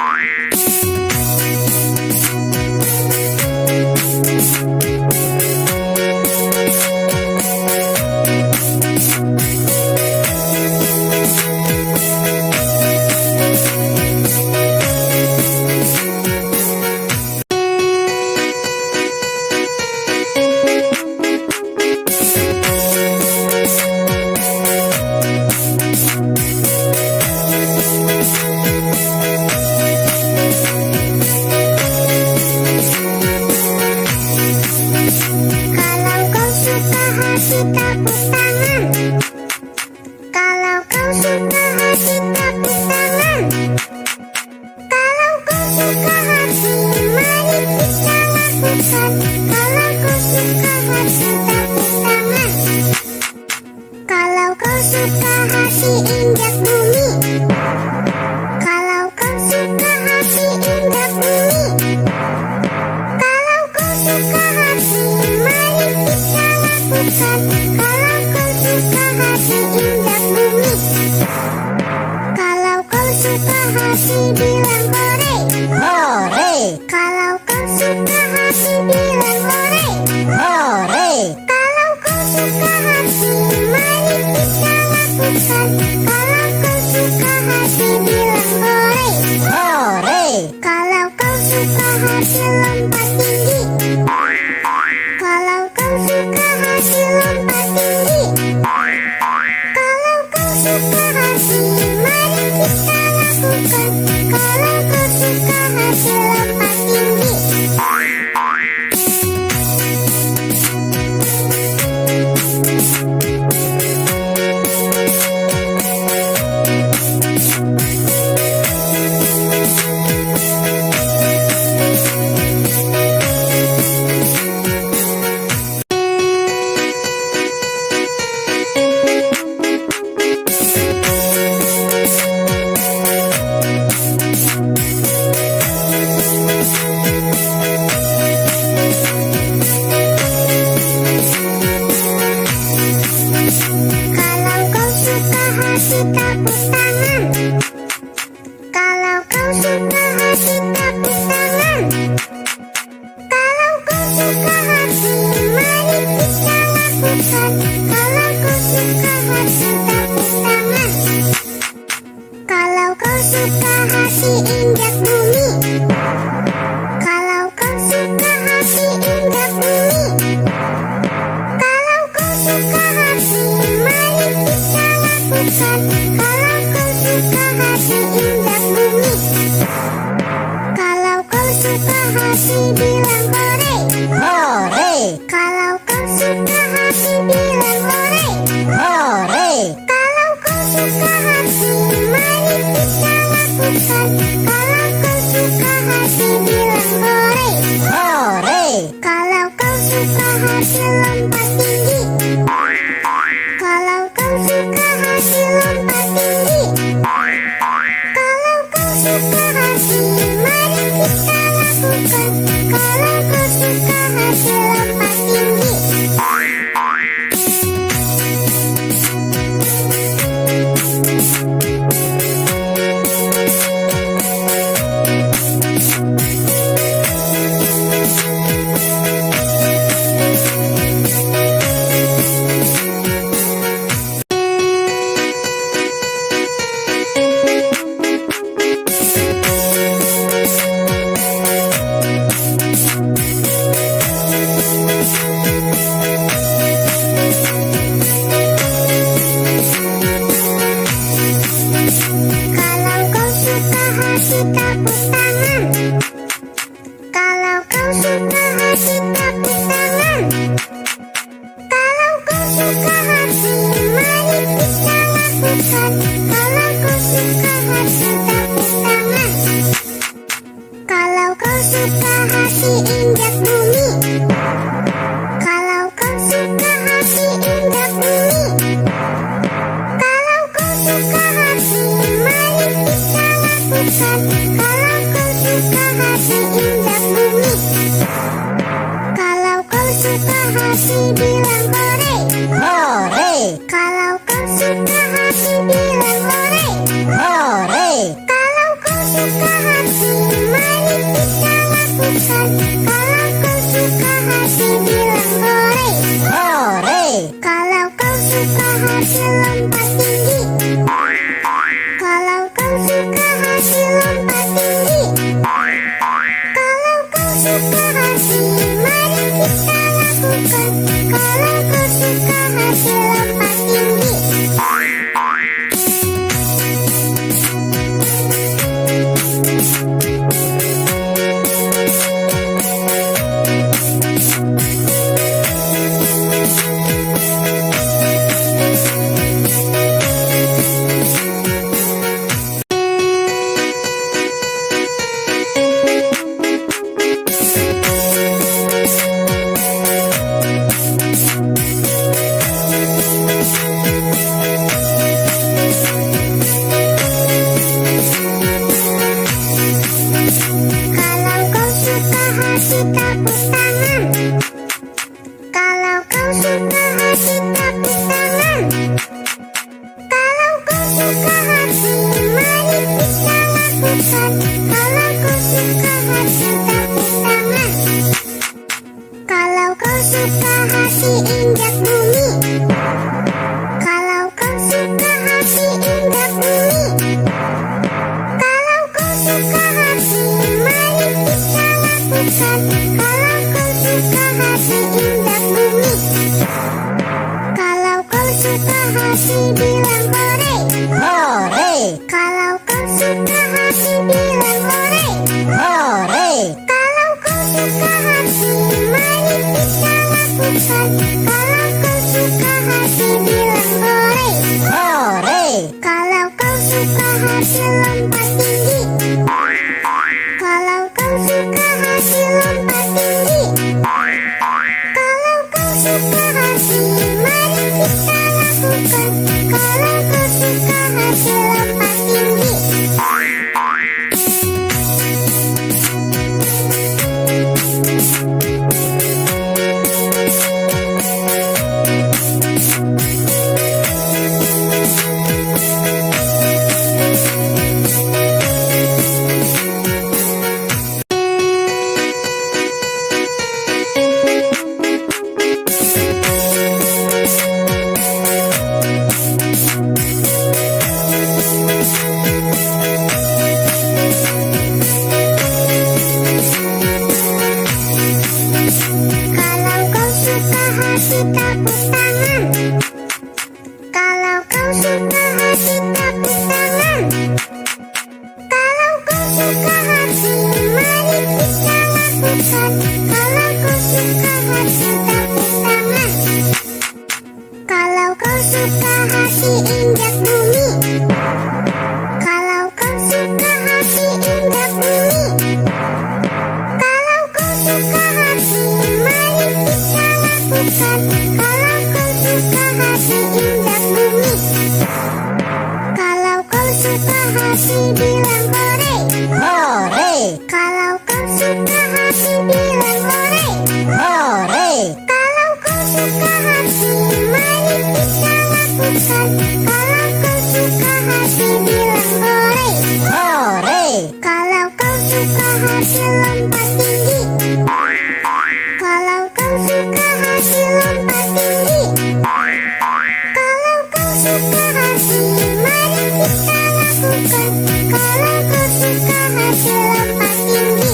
hati bilang hore. hore, Kalau kau suka hati bilang hore. hore, Kalau kau suka hati, mari kita lakukan. Kalau kau suka hati bilang hore. hore, Kalau kau suka hati lompat tinggi. Kalau kau suka hati lompat tinggi. Kalau kau suka hati, mari kita lakukan. Kalau kau suka hati lompat tinggi. Kalau kau suka hati tepuk tangan. Kalau kau suka hati tepuk tangan. Kalau kau suka hati, mari kita lakukan. Kalau kau suka hati tepuk tangan. Kalau kau suka hati injak bumi. Kalau kau suka hati injak bumi. Kalau kau suka hati, mari kita lakukan. Kalau kau suka hati injak bumi. Kalau kau suka hati bilang hore. hore, Kalau kau suka hati bilang hore. hore, Kalau kau suka hati, mari kita lakukan. Kalau kau suka hati bilang hore. hore, Kalau kau suka hati lompat tinggi. Kalau kau suka hati lompat tinggi. Kalau kau suka hati, mari kita lakukan. Kalau kau suka hati lompat tinggi. Kalau kau suka hati tepuk tangan. Kalau kau suka hati tepuk tangan. Kalau kau suka hati, mari kita lakukan. Kalau kau suka hati tepuk tangan. Kalau kau suka hati injak bumi. Kalau kau suka hati injak bumi. Kalau kau suka hati, mari kita lakukan. Kalau kau suka hati injak bumi. Kalau kau suka hati bilang hore. hore, Kalau kau suka hati bilang hore. hore, Kalau kau suka hati, mari kita lakukan. Kalau kau suka hati bilang hore. hore, Kalau kau suka hati lompat tinggi. Kalau kau suka hati lompat tinggi. Kalau kau suka hati, mari kita lakukan. Kalau kau suka hati lompat tinggi. lakukan. Kalau kau suka hati bilang hore. hore, Kalau kau suka hati lompat tinggi. Kalau kau suka hati lompat tinggi. Kalau kau suka hati mari kita lakukan. Kalau kau suka hati lompat tinggi. Kalau kau suka hati tepuk tangan. Kalau kau suka hati tepuk tangan. Kalau kau suka hati mari kita lakukan. Kalau kau suka hati tepuk tangan. Kalau kau suka hati injak bumi. Kalau kau suka hati injak bumi. Kalau kau suka hati mari kita lakukan. Kalau kau suka hati injak bumi. Kalau kau suka hati bilang hore. hore, Kalau kau suka hati bilang hore. hore, Kalau kau suka hati mari kita lakukan. Kalau kau suka hati bilang hore. hore, Kalau kau suka hati lompat tinggi. Kalau kau suka hati lompat tinggi. Kalau kau suka hati mari kita lakukan. Kalau kau suka hati lompat tinggi.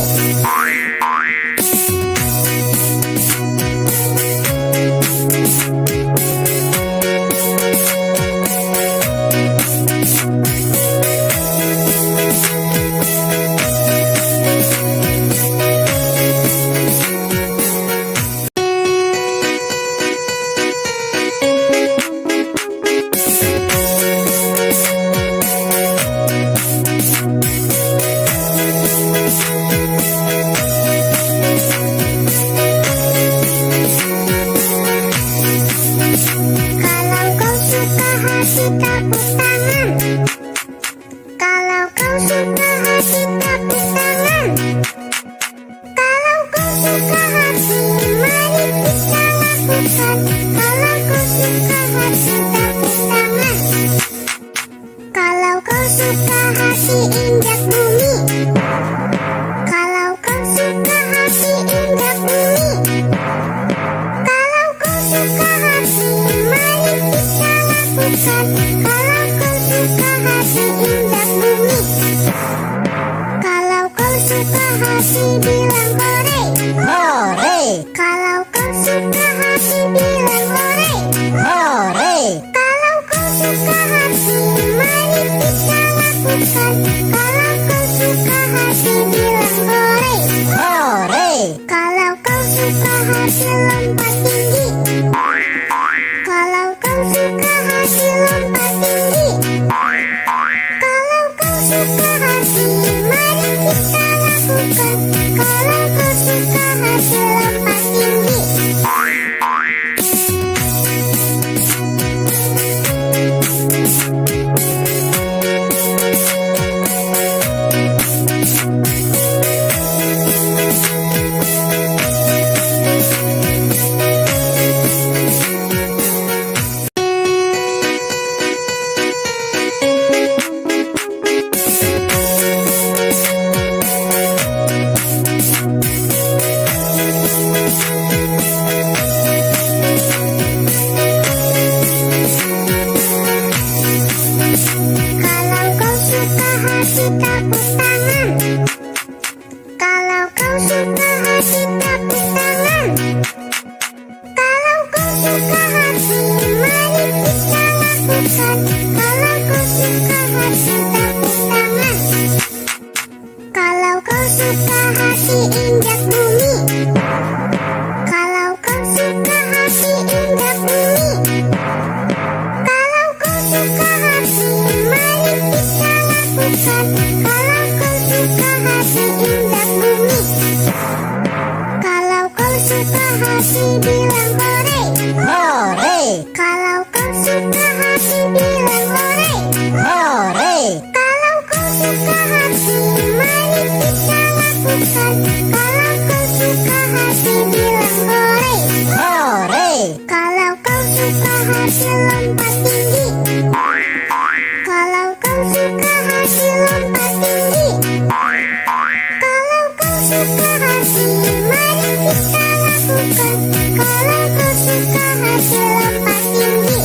Kalau kau suka hati tepuk tangan. Kalau kau suka hati tepuk tangan. Kalau kau suka hati mari kita lakukan. Kalau kau suka hati tepuk tangan. Kalau kau suka hati injak bumi. Kalau kau suka hati injak bumi. Kalau kau suka hati mari kita lakukan. Kalau kau suka hati injak bumi. Kalau kau suka hati bilang hore. hore, Kalau kau suka hati bilang hore. hore, Kalau kau suka hati mari kita lakukan. Kalau kau suka hati bilang hore. hore, Kalau kau suka hati lompat tinggi. Kalau kau suka hati lompat tinggi. Kalau kau suka hati mari kita lakukan. Kalau kau suka hati lompat tinggi. Kalau kau suka hati tepuk tangan. Kalau kau suka hati tepuk tangan. Kalau kau suka hati mari kita lakukan. Kalau kau suka hati tepuk tangan. Kalau kau suka hati injak bumi. Kalau kau suka hati Kalau kau suka hati injak bumi. Kalau kau suka hati bilang hore. hore, Kalau kau suka hati bilang hore. hore, Kalau kau suka hati mari kita lakukan. Kalau kau suka hati bilang hore. hore, Kalau kau suka hati lompat tinggi. Kalau kau suka hati lompat tinggi. Kalau kau suka hati mari kita lakukan. Kalau kau suka hati lompat tinggi.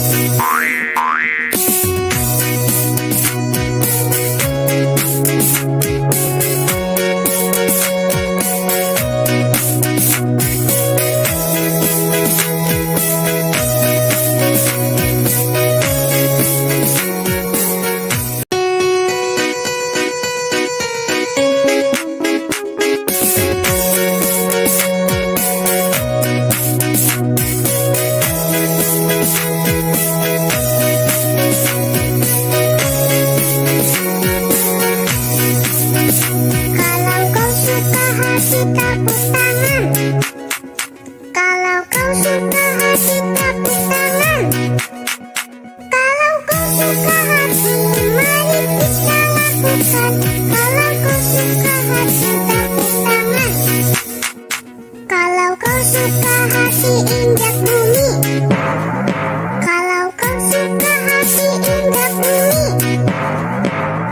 Kalau kau suka hati tepuk tangan. Kalau kau suka hati tepuk tangan. Kalau kau suka hati mari kita lakukan. Kalau kau suka hati tepuk tangan. Kalau kau suka hati injak bumi. Kalau kau suka hati injak bumi.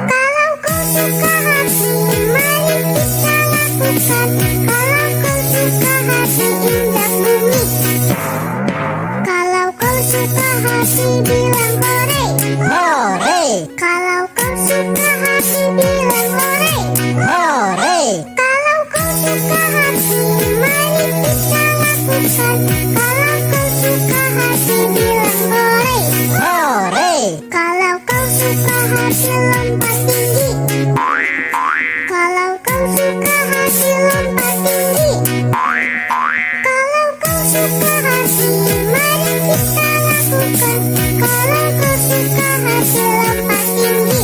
Kalau kau suka hati mari kita lakukan. Kalau kau suka hati injak bumi. Kalau kau suka hati bilang hore. hore, Kalau kau suka hati bilang hore. hore, Kalau kau suka hati mari kita lakukan. Kalau kau suka hati bilang hore. hore, Kalau kau suka hati lompat tinggi. Kalau kau suka hati lompat tinggi. Kalau kau suka hati mari kita lakukan. Kalau kau suka hati lompat tinggi.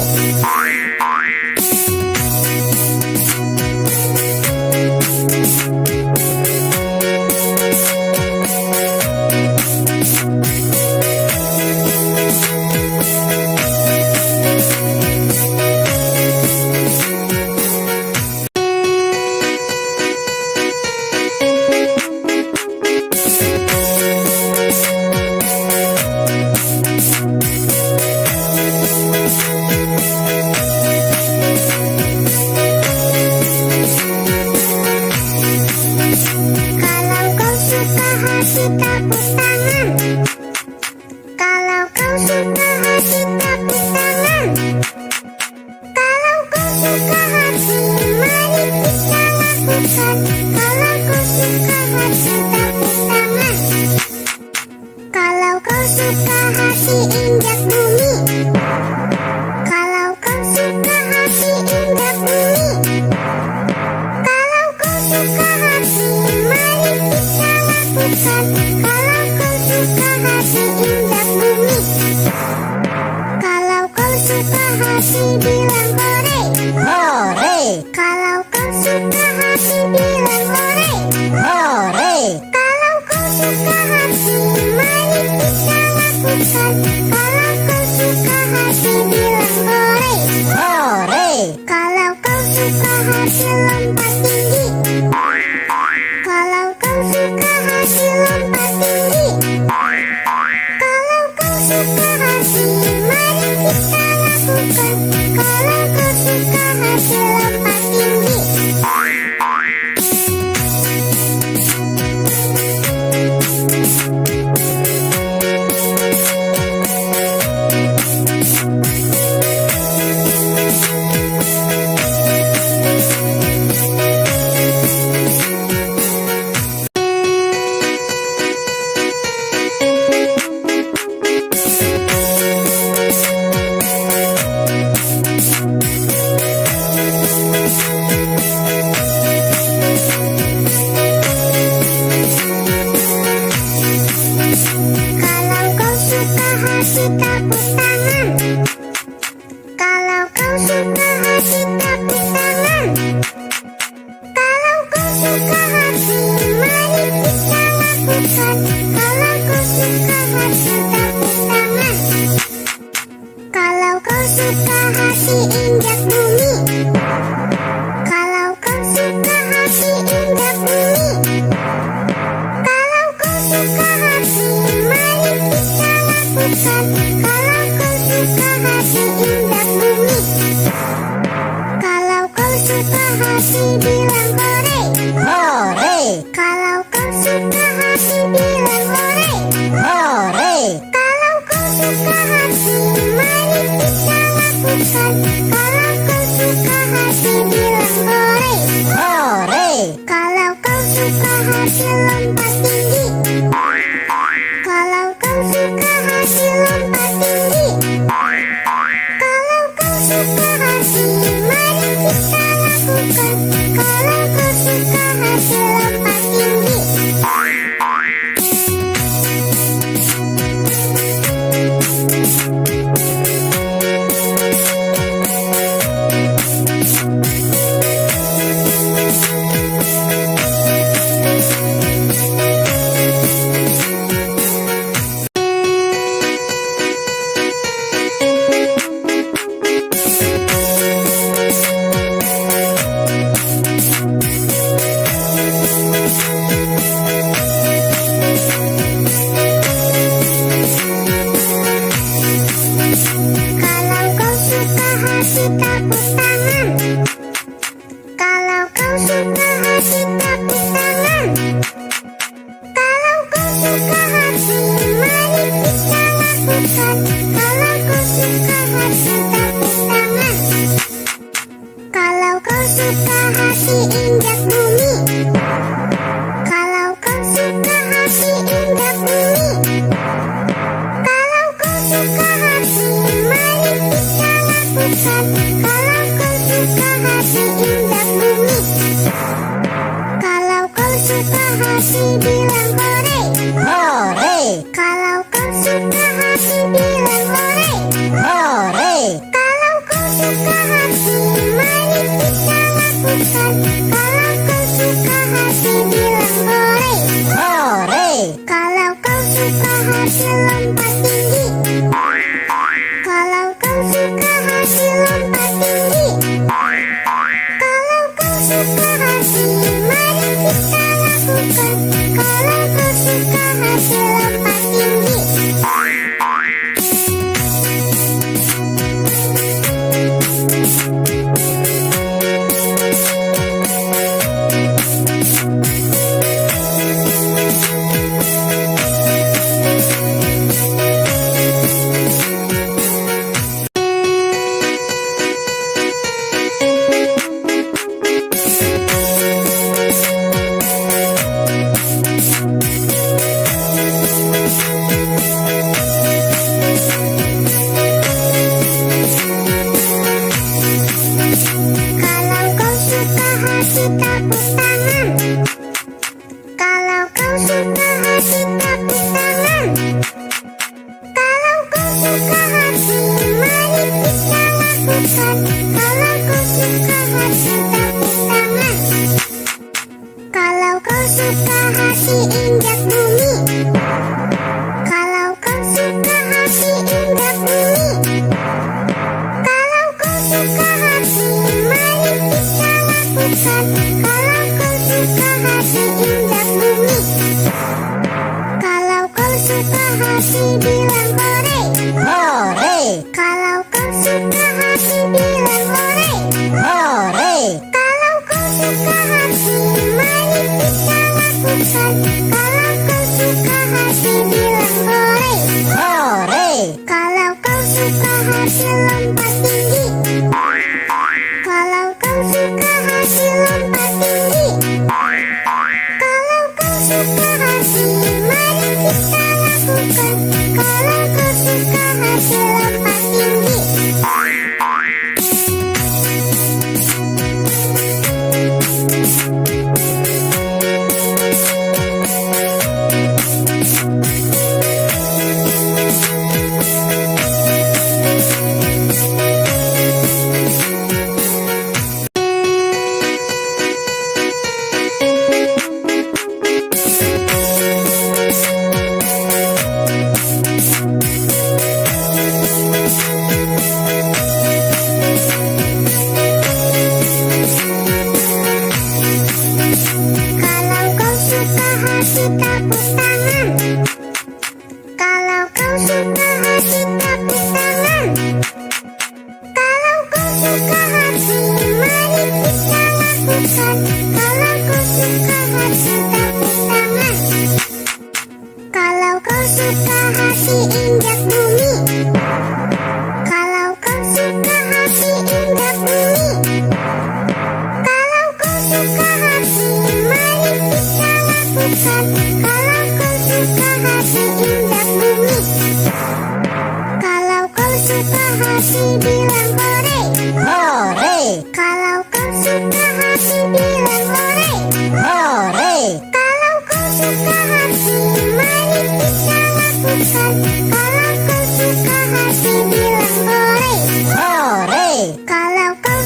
Kalau kau suka hati tepuk tangan. Kalau kau suka hati tepuk tangan. Kalau kau suka hati mari kita lakukan. Kalau kau suka hati tepuk tangan. Kalau kau suka hati injak bumi. Kalau kau suka hati injak bumi. Kalau kau suka hati mari kita lakukan. Kalau kau suka hati injak bumi. Kalau kau suka hati bilang hore. hore, Kalau kau suka hati bilang hore. hore, Kalau kau suka hati mari kita lakukan. Kalau kau suka hati bilang hore. hore, Kalau kau suka hati lompat tinggi. Kalau kau suka hati lompat tinggi. Kalau kau suka hati mari kita lakukan. Kalau kau suka hati lompat tinggi. hati bilang hore. hore, Kalau kau suka hati bilang hore. hore, Kalau kau suka hati, mari kita lakukan. Kalau kau suka hati bilang hore. hore, Kalau kau suka hati lompat tinggi. Kalau kau suka hati lompat tinggi. Kalau kau suka hati, mari kita lakukan. Kalau kau suka hati lompat tinggi. Kalau kau suka hati tepuk tangan. Kalau kau suka hati tepuk tangan. Kalau kau suka hati, mari kita lakukan. Kalau kau suka hati tepuk tangan. Kalau kau suka hati injak bumi. Kalau kau suka hati injak bumi. Kalau kau suka hati, mari kita lakukan. Kalau kau suka hati injak bumi. Kalau kau suka hati bilang hore. hore, Kalau kau suka hati bilang hore. hore, Kalau kau suka hati, mari kita lakukan. Kalau kau suka hati bilang hore. hore, Kalau kau suka hati lompat tinggi. Kalau kau suka hati lompat tinggi. Kalau kau suka hati, mari kita lakukan. Kalau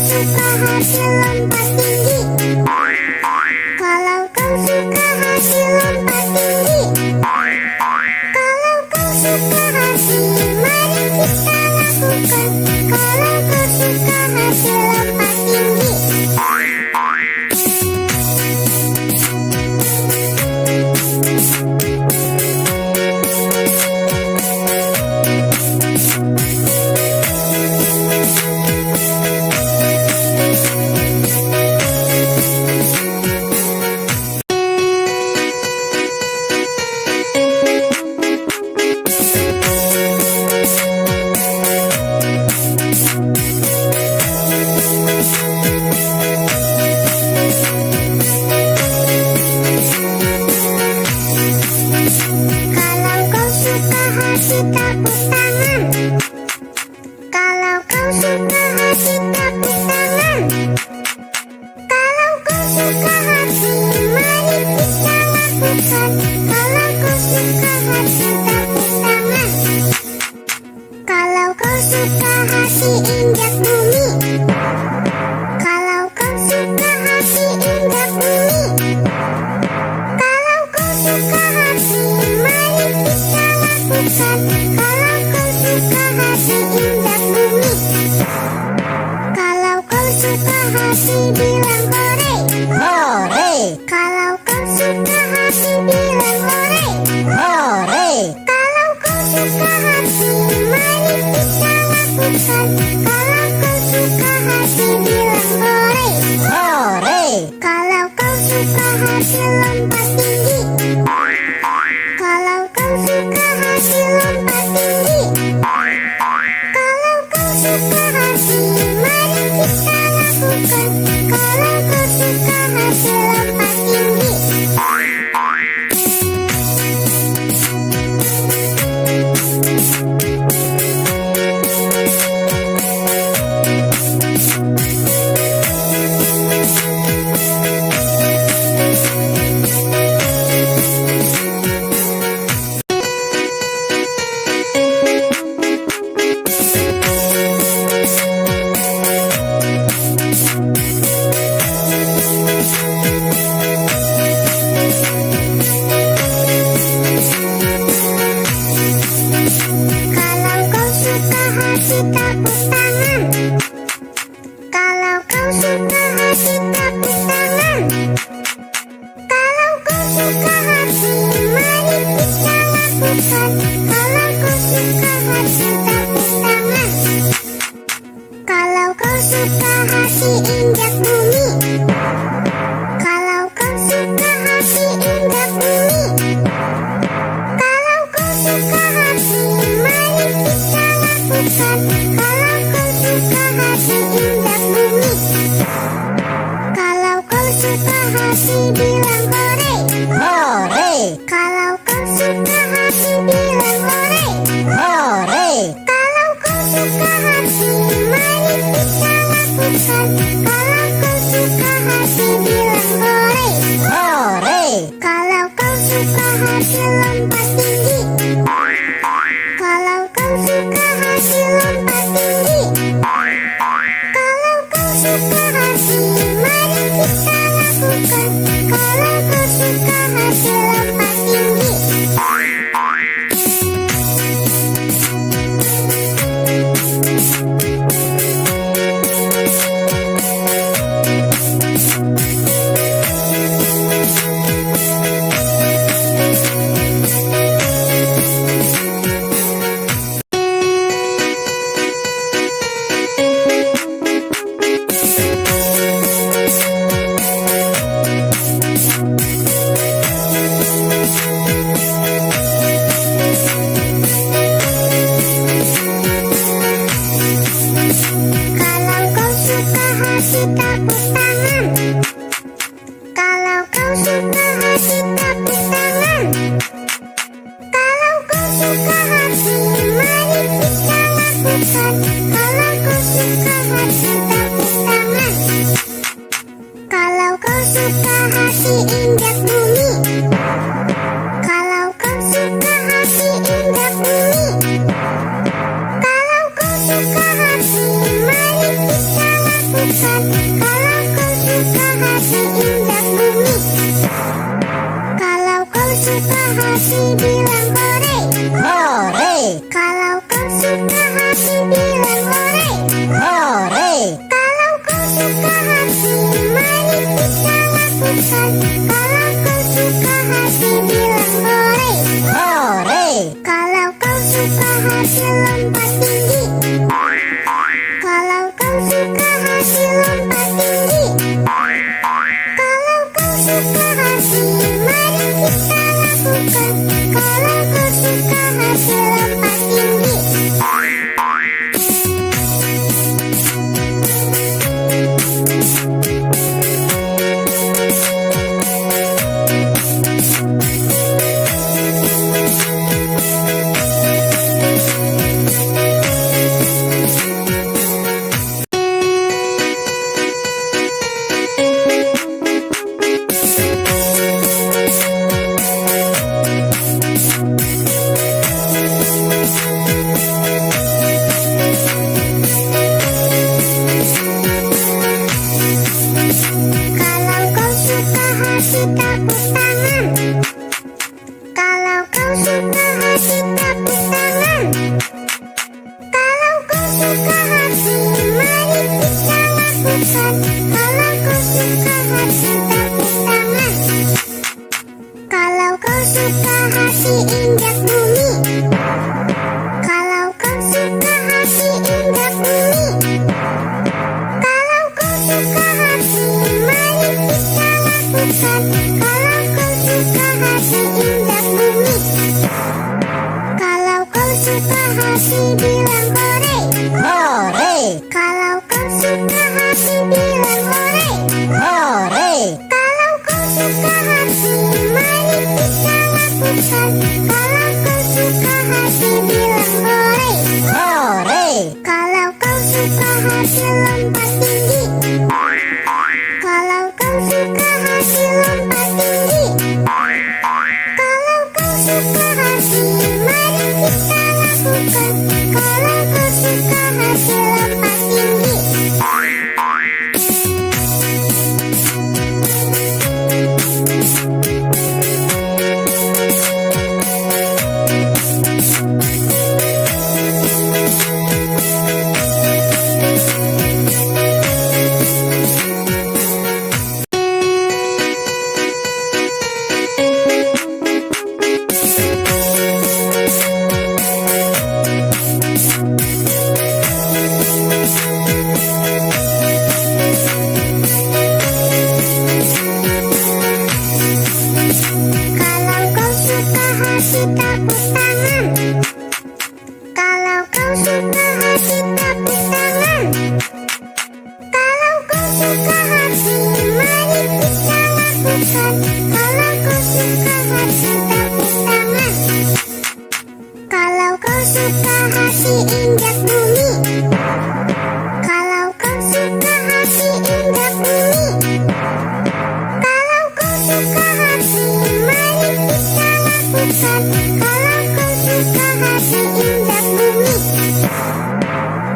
suka hati lompat tinggi, kalau kau suka hati lompat tinggi, kalau kau suka hati mari kita lakukan, kalau kau suka hati lompat tinggi. Kalau kau suka hati tepuk tangan, kalau kau suka hati tepuk tangan, kalau kau suka hati mari kita lakukan, kalau kau suka hati tepuk tangan, kalau kau suka hati injak bumi, kalau kau suka hati injak bumi, kalau kau suka hati mari kita lakukan, kalau kau suka hati injak bumi, kalau kau suka hati bilang hore, hore, kalau kau suka hati bilang hore, hore, kalau kau suka hati mari kita lakukan, kalau kau suka hati bilang hore, hore, kalau kau suka hati lompat tinggi, kalau kau suka hati lompat tinggi, kalau kau suka hati mari kita lakukan, kalau kau suka hati lompat tinggi. Kalau kau suka hati tepuk tangan, kalau kau suka hati tepuk tangan, kalau kau suka hati mari kita lakukan, kalau kau suka hati tepuk tangan, kalau kau suka hati injak bumi, kalau kau suka hati injak bumi, kalau kau suka hati mari kita lakukan, kalau kau suka hati injak bumi, kalau kau suka hati bilang hore, hore, kalau kau suka hati bilang hore, hore, kalau kau suka hati mari kita lakukan, kalau kau suka hati bilang hore, hore, kalau kau suka hati lompat tinggi, kalau kau suka hati lompat tinggi, kalau kau suka hati mari kita lakukan, kalau kau suka hati lompat tinggi. Kalau kau suka hati tepuk tangan, kalau kau suka hati tepuk tangan, kalau kau suka hati mari kita lakukan, kalau kau suka hati tepuk tangan, kalau kau suka hati injak bumi, kalau kau suka hati injak bumi, kalau kau suka hati mari kita lakukan, hati bilang hore. hore, Kalau kau suka hati bilang hore. hore, Kalau kau suka hati, mari kita lakukan. Kalau kau suka hati bilang hore. hore, Kalau kau suka hati lompat tinggi. Kalau kau suka hati lompat tinggi. Kalau kau suka hati, mari kita lakukan. Kalau kau suka hati lompat tinggi. Kalau kau suka hati tepuk tangan. Kalau kau suka hati tepuk tangan. Kalau kau suka hati, mari kita lakukan. Kalau kau suka hati tepuk tangan. Kalau kau suka hati injak bumi. Kalau kau suka hati injak bumi. Kalau kau suka hati, mari kita lakukan. Kalau kau suka hati injak bumi. Kalau kau suka hati bilang hore. hore, Kalau kau suka hati bilang hore. hore, Kalau kau suka hati, mari kita lakukan. Kalau kau suka hati bilang hore. hore, Kalau kau suka hati lompat tinggi. Kalau kau suka hati lompat tinggi. Kalau kau suka hati, mari kita lakukan. Kalau kau suka hati lompat tinggi. Kalau kau suka hati tepuk tangan. Kalau kau suka hati tepuk tangan. Kalau kau suka hati, mari kita lakukan. Kalau kau suka hati tepuk tangan. Kalau kau suka hati injak bumi. Kalau kau suka hati injak bumi. Kalau kau suka hati, mari kita lakukan. Kalau kau suka hati injak bumi.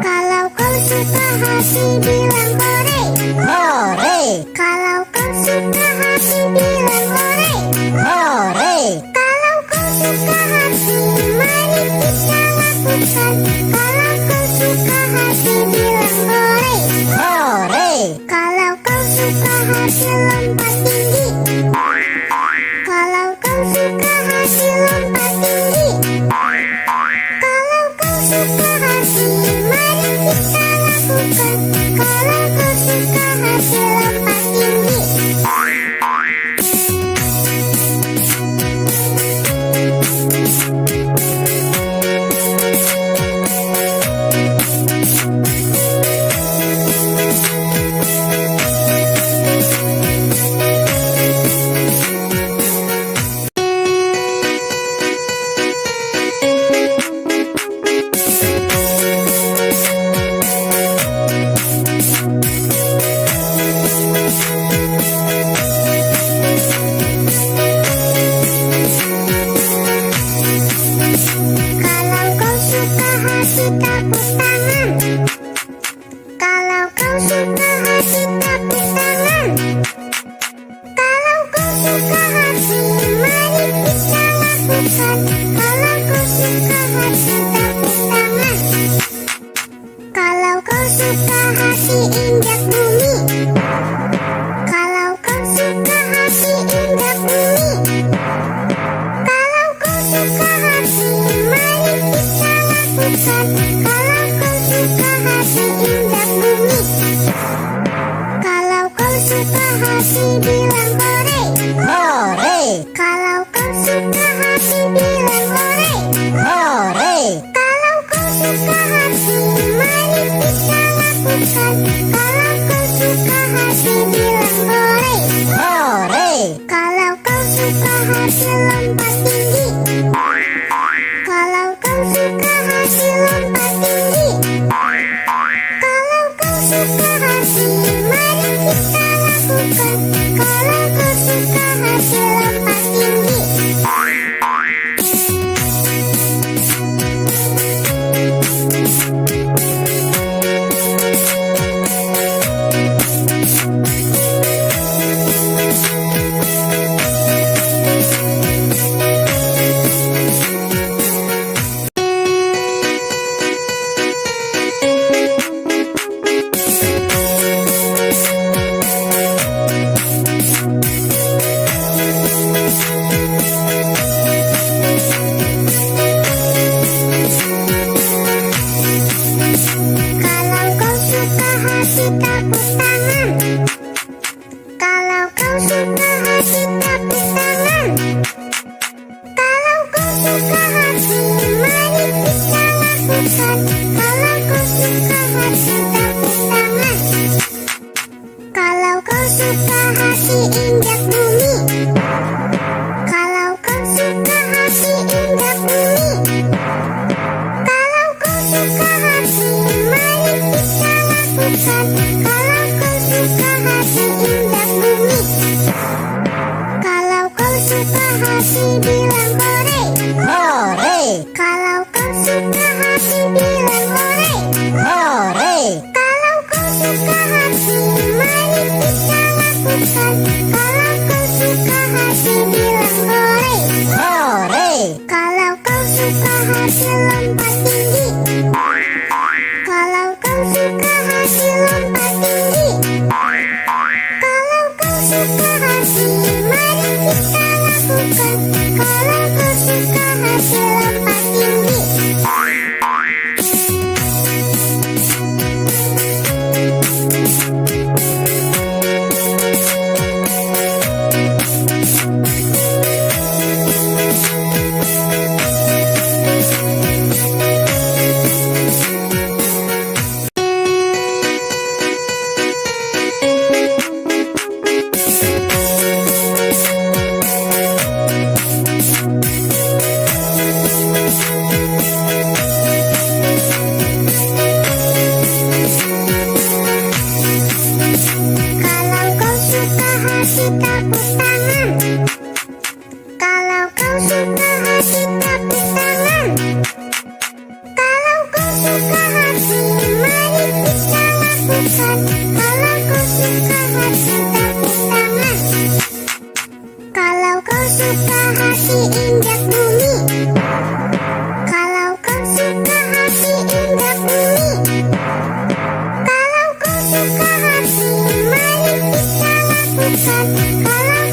Kalau kau suka hati bilang hore. hore, Kalau kau suka hati bilang hore. hore, Kalau kau suka hati, mari kita lakukan. Kalau kau suka hati bilang hore. hore, Kalau kau suka hati lompat tinggi. Kalau kau suka hati lompat tinggi. Kalau kau suka hati, mari kita lakukan. Kalau kau suka hati lompat tinggi. hati bilang hore. hore, Kalau kau suka hati bilang hore. hore, Kalau kau suka hati mari kita lakukan. Kalau kau suka hati bilang hore. hore, Kalau kau suka hati lompat tinggi. Kalau kau suka hati lompat tinggi. Kalau kau suka hati mari kita lakukan. Kalau kau suka hati lompat tinggi. Kalau kau suka hati tepuk tangan. Kalau kau suka hati tepuk tangan. Kalau kau suka hati mari kita lakukan. Kalau kau suka hati tepuk tangan. Kalau kau suka hati injak bumi. Kalau kau suka hati injak bumi. Kalau kau suka hati mari kita lakukan. Kalau kau suka hati injak bumi. Kalau kau suka hati bilang hore. hore, Kalau kau suka hati bilang hore. hore, Kalau kau suka hati mari kita lakukan. Kalau kau suka hati bilang hore. hore, Kalau kau suka hati lompat tinggi. Kalau kau suka hati lompat tinggi. Kalau kau suka hati mari kita lakukan. Kalau kau suka hati lompat tinggi. Kalau kau suka hati tepuk tangan. Kalau kau suka hati tepuk tangan. Kalau kau suka hati mari kita lakukan. Kalau kau suka hati tepuk tangan. Kalau kau suka hati injak bumi. Kalau kau suka hati injak bumi. Kalau kau suka hati mari kita lakukan. Kalau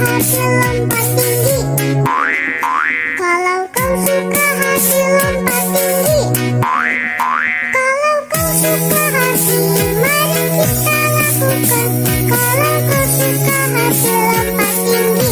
hati lompat tinggi. Kalau kau suka hati lompat tinggi. Kalau kau suka hati, mari kita lakukan. Kalau kau suka hati lompat tinggi.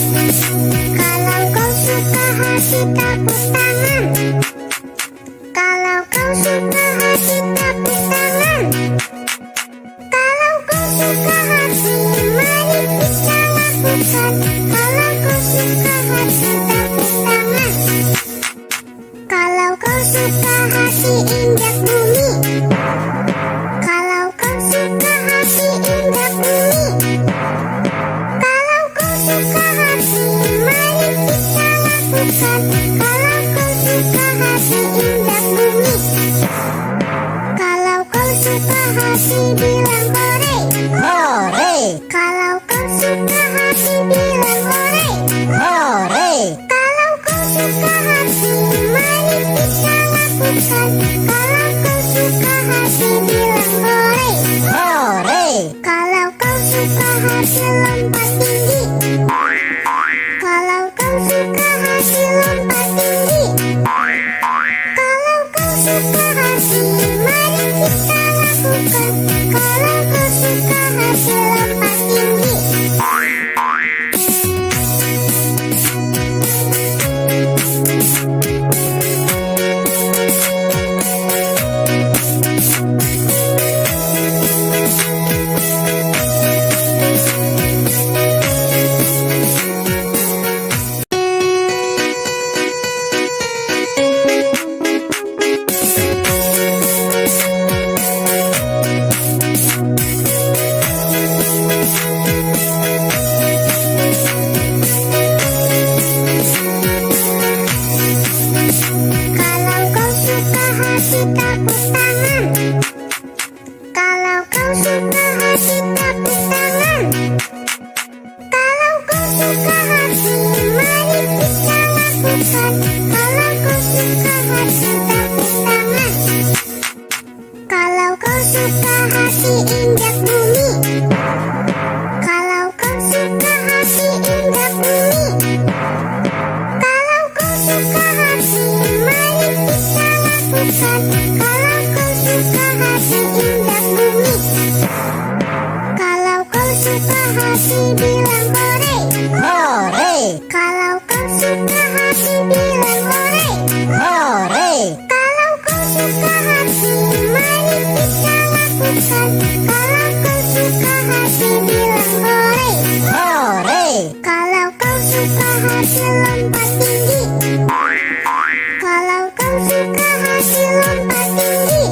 Kalau kau suka hati tepuk tangan. Kalau kau suka hati tepuk tangan. Kalau kau suka hati, mari kita lakukan. Kalau kau suka hati tepuk tangan. Kalau kau suka hati injak bumi. Kalau kau suka hati injak bumi. Kalau kau suka hati, mari kita lakukan. Kalau kau suka hati injak bumi. Kalau kau suka hati bilang hore. Hore, Kalau kau suka hati bilang hore. hore, Kalau kau suka hati, mari kita lakukan. Kalau kau suka hati bilang hore. hore, Kalau kau suka hati lompat tinggi. Kalau kau suka hati lompat tinggi. Kalau kau suka hati, mari kita lakukan. Kalau kau suka hati lompat tinggi. Kalau kau suka hati tepuk tangan. Kalau kau suka hati tepuk tangan. Kalau kau suka hati, mari kita lakukan. Kalau kau suka hati tepuk tangan. Kalau kau suka hati injak bumi. Kalau kau suka hati injak bumi. Kalau kau suka hati, mari kita lakukan. Kalau kau suka hati injak bumi. Kalau kau suka hati bilang hore. hore, Kalau kau suka hati bilang hore. hore, Kalau kau suka hati, mari kita lakukan. Kalau kau suka hati bilang hore. hore, Kalau kau suka hati lompat tinggi. Kalau kau suka hati lompat tinggi.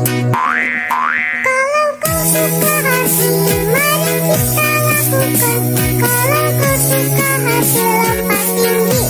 Kalau kau suka hati, mari kita lakukan. Kalau kau suka hati lompat tinggi.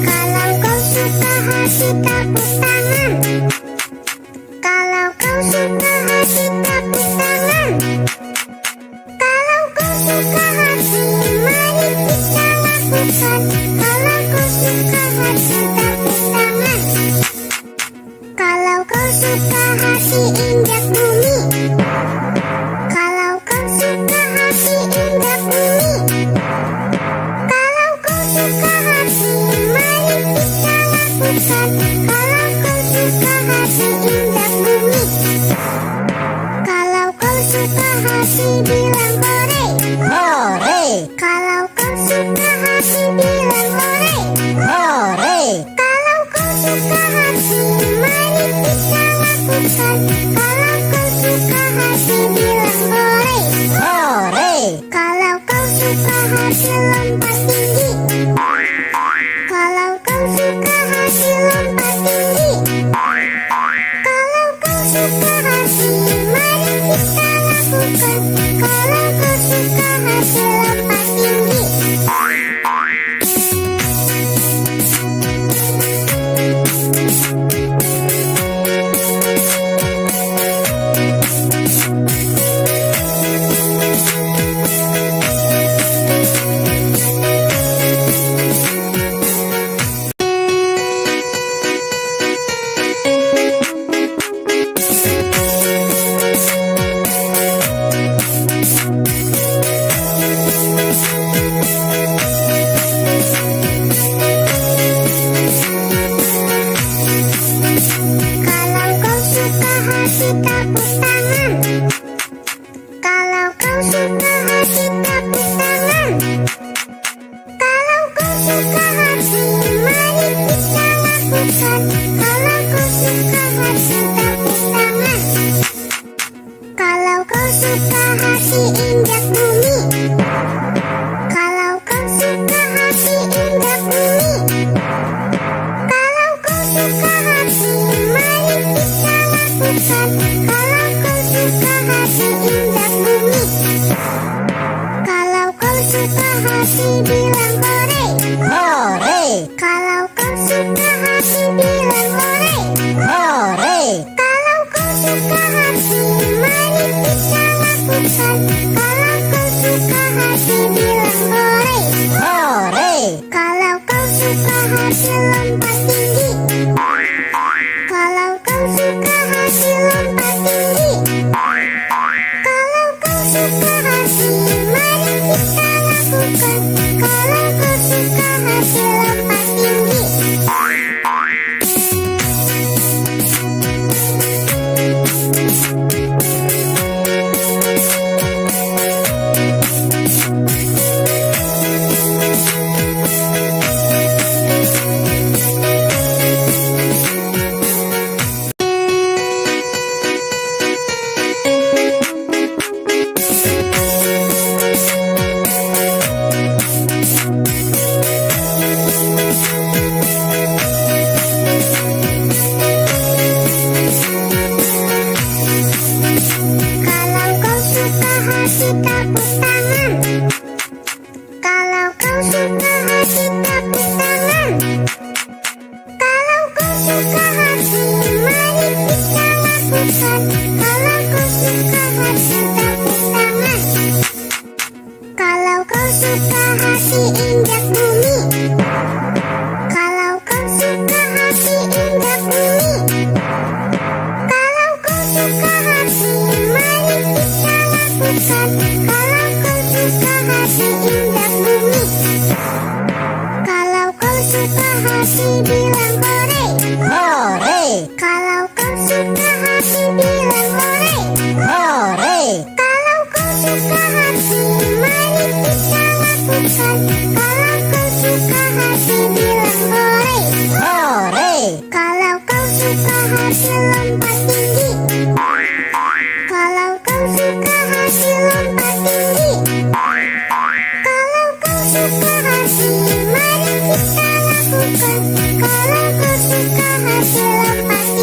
Kalau kau suka hati tepuk tangan. Kalau kau suka hati tepuk tangan. Kalau kau suka hati, mari kita lakukan. Kalau kau suka hati tepuk tangan. Kalau kau suka hati injak bumi. Kalau kau suka hati injak bumi. Kalau kau suka hati, mari kita lakukan. suka hati, mari kita lakukan. Kalau kau suka hati, bilang hore. hore, Kalau kau suka hati, lompat tinggi. Kalau kau suka hati, lompat tinggi. Kalau kau suka hati, mari kita lakukan. Kalau kau suka hati, lompat tinggi. Kalau kau suka hati, tepuk tangan. Kalau kau suka hati, tepuk tangan. Kalau kau suka hati, mari kita lakukan. Kalau kau suka hati, tepuk tangan. Kalau kau suka hati, injak bumi. Kalau kau suka hati, injak bumi. Kalau kau suka hati, mari kita lakukan. Kalau kau suka hati, injak bumi. Kalau kau suka hati, bilang hore. hore, Kalau kau suka hati, bilang hore. hore, Kalau kau suka hati, mari kita lakukan. Kalau kau suka hati, bilang hore. hore, Kalau kau suka hati, lompat tinggi. Kalau kau suka hati, lompat tinggi. Kalau kau suka hati, mari kita lakukan. Kalau kau suka hati, lompat tinggi. Kalau kau suka hati, tepuk tangan. Kalau kau suka hati, tepuk tangan. Kalau kau suka hati, mari kita lakukan. Kalau kau suka hati, tepuk tangan. Kalau kau suka hati, injak bumi. Kalau kau suka hati, injak bumi. Kalau kau suka hati, mari kita lakukan. Kalau kau suka hati, injak bumi. Kalau kau suka hati, bilang hore. hore, Kalau kau suka hati, bilang hore. hore, Kalau kau suka hati, mari kita lakukan. Kalau kau suka hati, bilang hore. hore, Kalau kau suka hati, lompat tinggi. Kalau kau suka hati, lompat tinggi. Kalau kau suka hati, mari kita lakukan. Kalau kau suka hati, lompat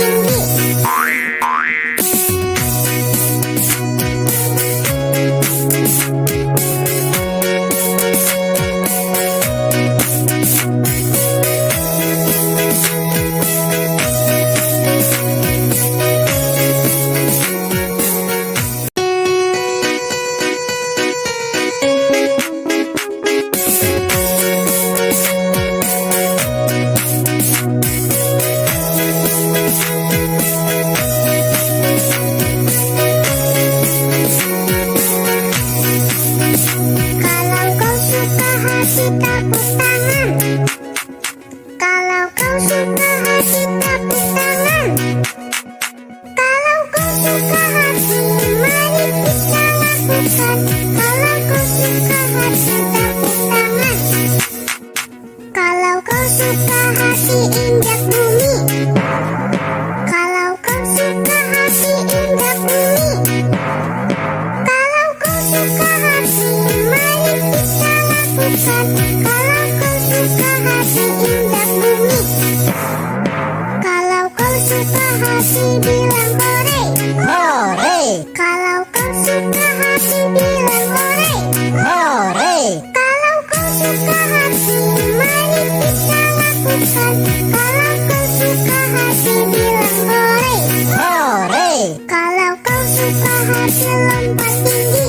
hati bilang hore. hore, Kalau kau suka hati bilang hore. hore, Kalau kau suka hati, mari kita lakukan. Kalau kau suka hati bilang hore. hore, Kalau kau suka hati lompat tinggi.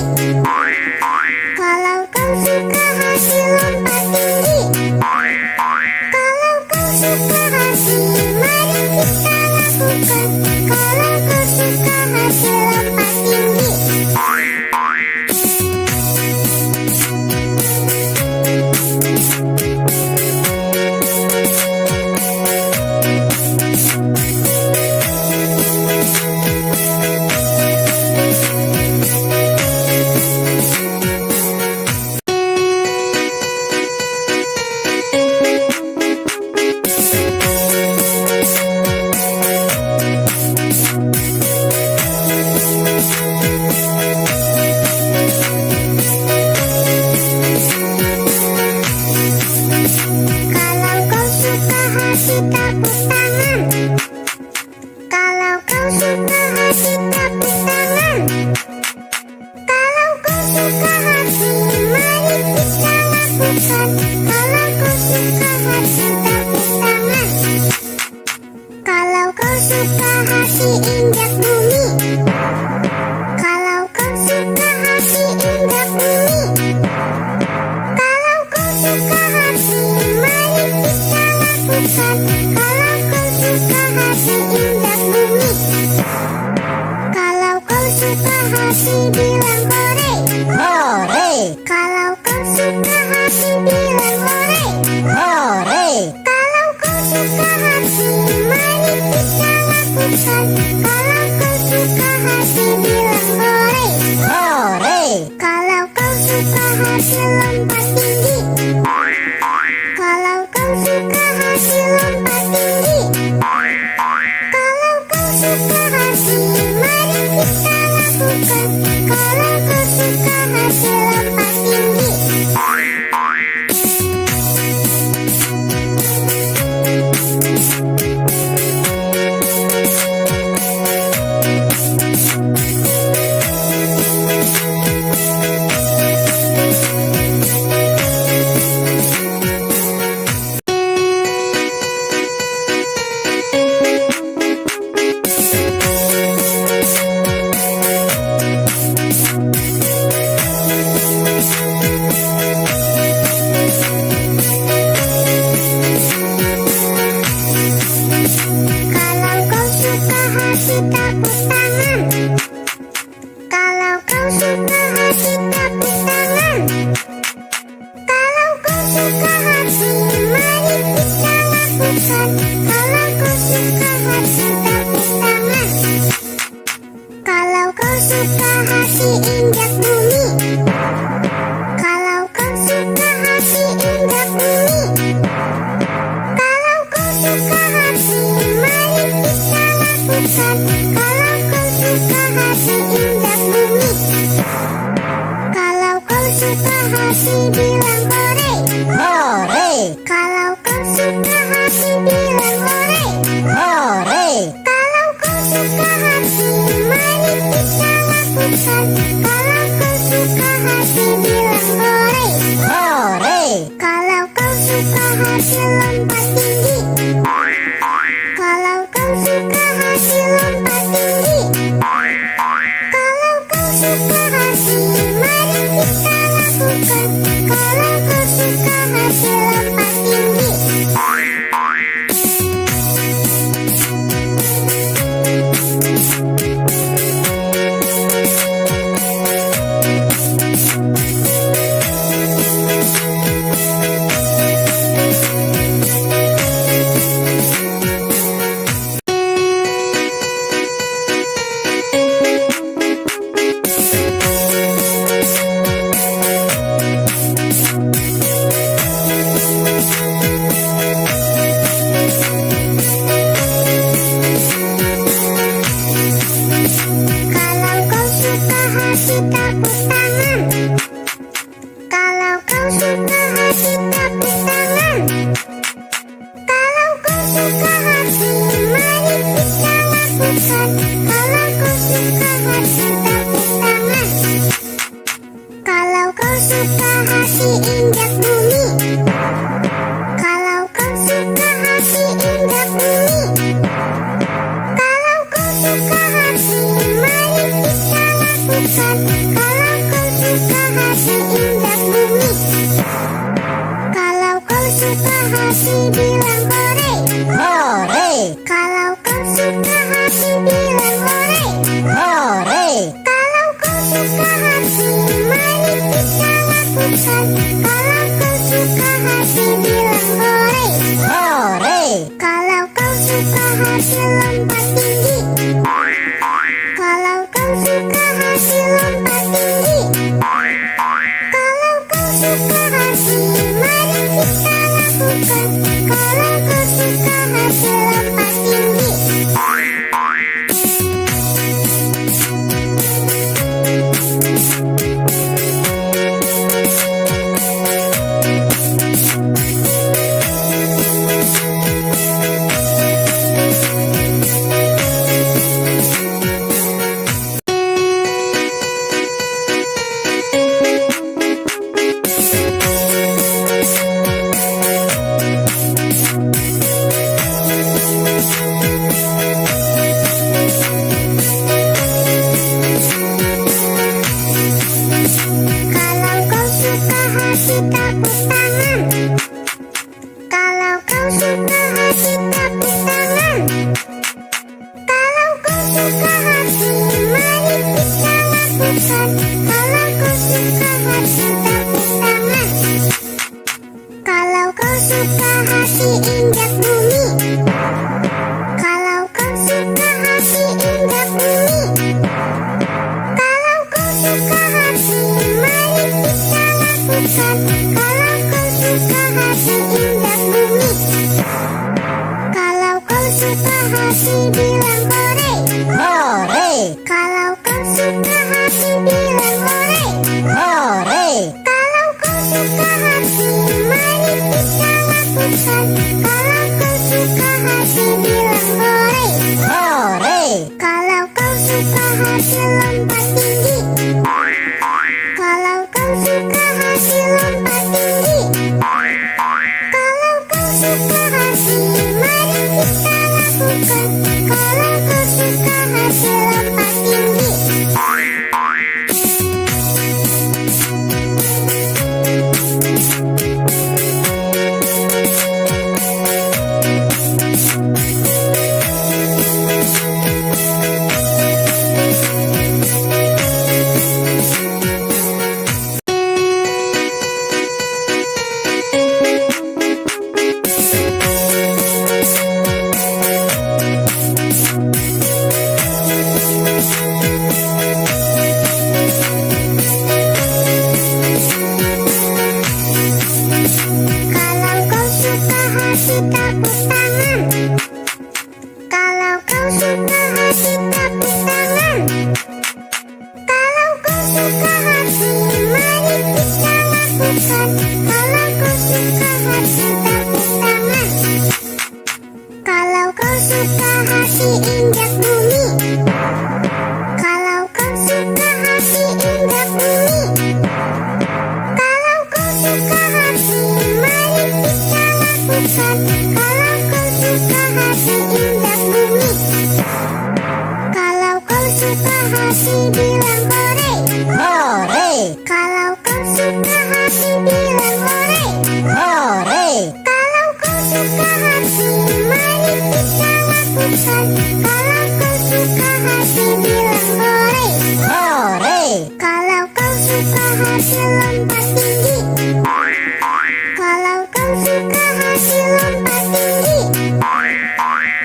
Kalau kau suka hati lompat tinggi. Kalau kau suka hati, mari kita lakukan. Kalau kau suka hati lompat tinggi. Kalau kau suka hati tepuk tangan. Kalau kau suka hati tepuk tangan. Kalau kau suka hati, mari kita lakukan. Kalau kau suka hati tepuk tangan. Kalau kau suka hati injak bumi. Kalau kau suka hati injak bumi. Kalau kau suka hati, mari kita lakukan. Kalau kau suka hati injak bumi. Kalau kau suka hati bilang hore. hore, Kalau kau suka hati bilang hore. hore, Kalau kau suka hati, mari kita lakukan. Kalau kau suka hati bilang hore. hore, Kalau kau suka hati lompat tinggi. Kalau kau suka hati lompat tinggi. Kalau kau suka hati, mari kita lakukan. Kalau kau suka hati lompat tinggi. Kalau kau suka hati tepuk tangan. Kalau kau suka hati tepuk tangan. Kalau kau suka hati, mari kita lakukan. Kalau kau suka hati tepuk tangan. Kalau kau suka hati injak bumi. Kalau kau suka hati injak bumi. Kalau kau suka hati, mari kita lakukan. Kalau kau suka hati injak bumi. Kalau kau suka hati bilang hore. hore, Kalau kau suka hati bilang hore. hore, Kalau kau suka hati, mari kita lakukan. Kalau kau hati lompat tinggi. Kalau kau suka hati lompat tinggi. Kalau kau suka hati, mari kita lakukan. Kalau kau suka hati lompat tinggi. Kalau kau suka hati, tepuk tangan. Kalau kau suka hati, tepuk tangan. Kalau kau suka hati, mari kita lakukan. Kalau kau suka hati, tepuk tangan. Kalau kau suka hati, injak bumi. Kalau kau suka hati, injak bumi. Kalau kau suka hati, mari kita lakukan. Kalau kau suka hati, injak bumi. Kalau kau suka hati, bilang hore. Hore, Kalau kau suka hati, bilang hore. hore, Kalau kau suka hati, mari kita lakukan. Kalau kau suka hati, bilang hore. hore, Kalau kau suka hati, lompat tinggi. Kalau kau suka hati, lompat tinggi. Kalau kau suka hati, mari kita lakukan. Kalau kau suka hati, lompat tinggi. Kalau kau suka hati, tepuk tangan. Kalau kau suka hati, tepuk tangan. Kalau kau suka hati, mari kita lakukan. Kalau kau suka hati, tepuk tangan. Kalau kau suka hati, injak bumi. Kalau kau suka hati, injak bumi. Kalau kau suka hati, mari kita lakukan. Kalau kau suka hati, injak bumi. Kalau kau suka hati, bilang hore. hore, Kalau kau suka hati, bilang hore. hore, Kalau kau suka hati, mari kita lakukan. Kalau kau suka hati, bilang hore. hore, Kalau kau suka hati, lompat tinggi. Kalau kau suka hati, lompat tinggi.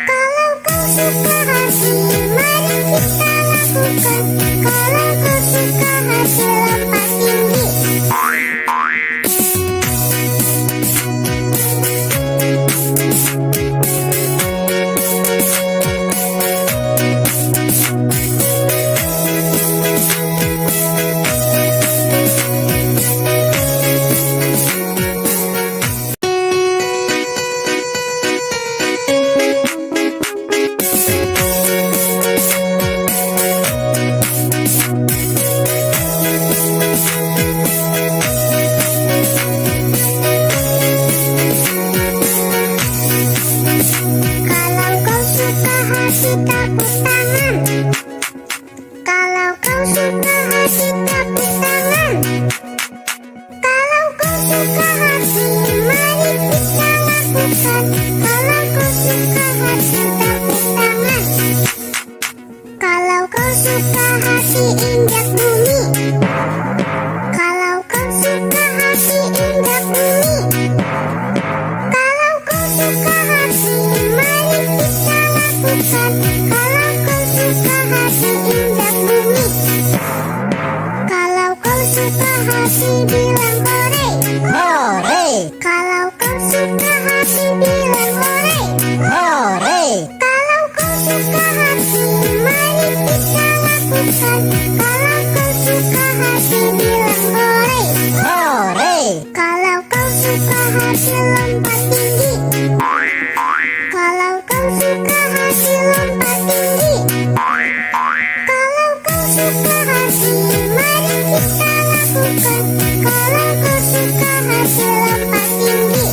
Kalau kau suka hati, mari kita lakukan. Kalau kau suka hati, lompat tinggi. Kalau kau suka hati, tepuk tangan. Kalau kau suka hati, tepuk tangan. Kalau kau suka hati, mari kita lakukan. Kalau kau suka hati, tepuk tangan. Kalau kau suka hati, injak bumi. Kalau kau suka hati, injak bumi. Kalau kau suka hati, mari kita lakukan. lakukan. Kalau kau suka hati bilang hore. hore, Kalau kau suka hati lompat tinggi. Kalau kau suka hati lompat tinggi. Kalau kau suka hati mari kita lakukan. Kalau kau suka hati lompat tinggi.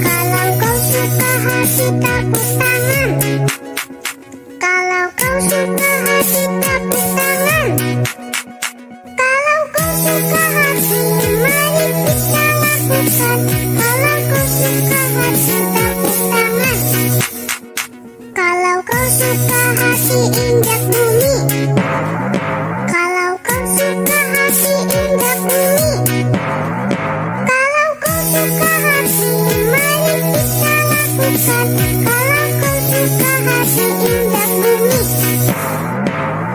Kalau kau suka hati tepuk tangan. Kalau kau suka hati tepuk tangan. Kalau kau suka hati mari kita lakukan. Kalau kau suka hati tepuk tangan. Kalau kau suka hati injak bumi. Kalau kau suka hati injak bumi. Kalau kau suka hati mari kita lakukan. Kalau kau suka hati injak bumi.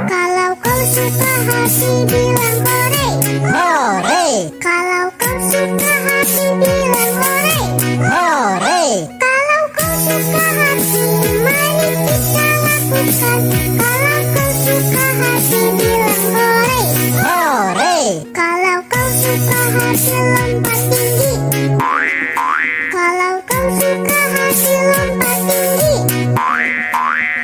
Kalau kau suka hati bilang hore. hore, Kalau kau suka hati bilang hore. hore, Kalau kau suka hati mari kita lakukan. Kalau kau suka hati bilang hore. hore, Kalau kau suka hati lompat tinggi. Kalau kau suka hati lompat tinggi.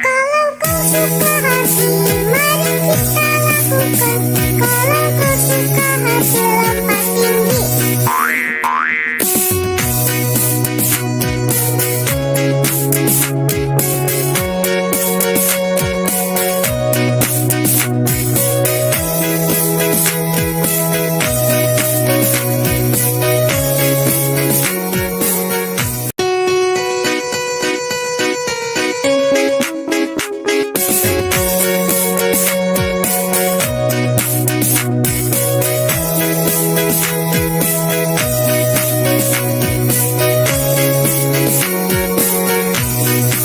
Kalau kau suka hati mari kita lakukan. Kalau kau suka hati lompat tinggi.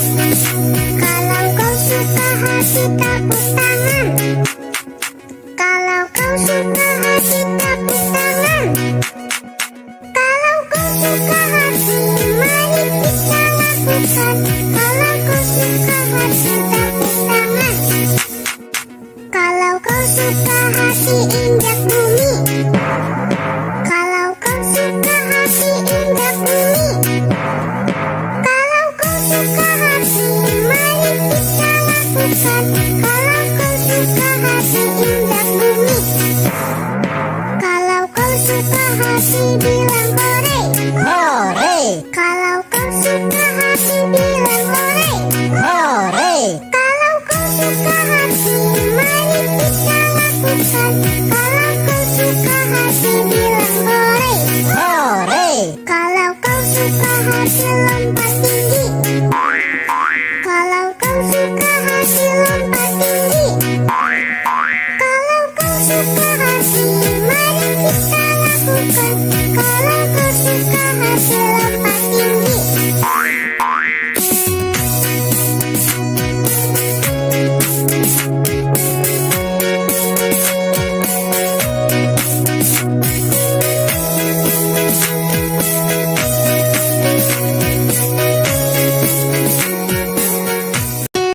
Kalau kau suka hati tepuk tangan. Kalau kau suka hati tepuk tangan. Kalau kau suka hati mari kita lakukan. Kalau kau suka hati tepuk tangan. Kalau kau suka hati injak bumi. Kalau kau suka hati injak bumi. Kalau kau suka hati mari kita lakukan. Kalau kau suka hati injak bumi. Kalau kau suka hati bilang hore. hore, Kalau kau suka hati bilang hore. hore, Kalau kau suka hati mari kita lakukan.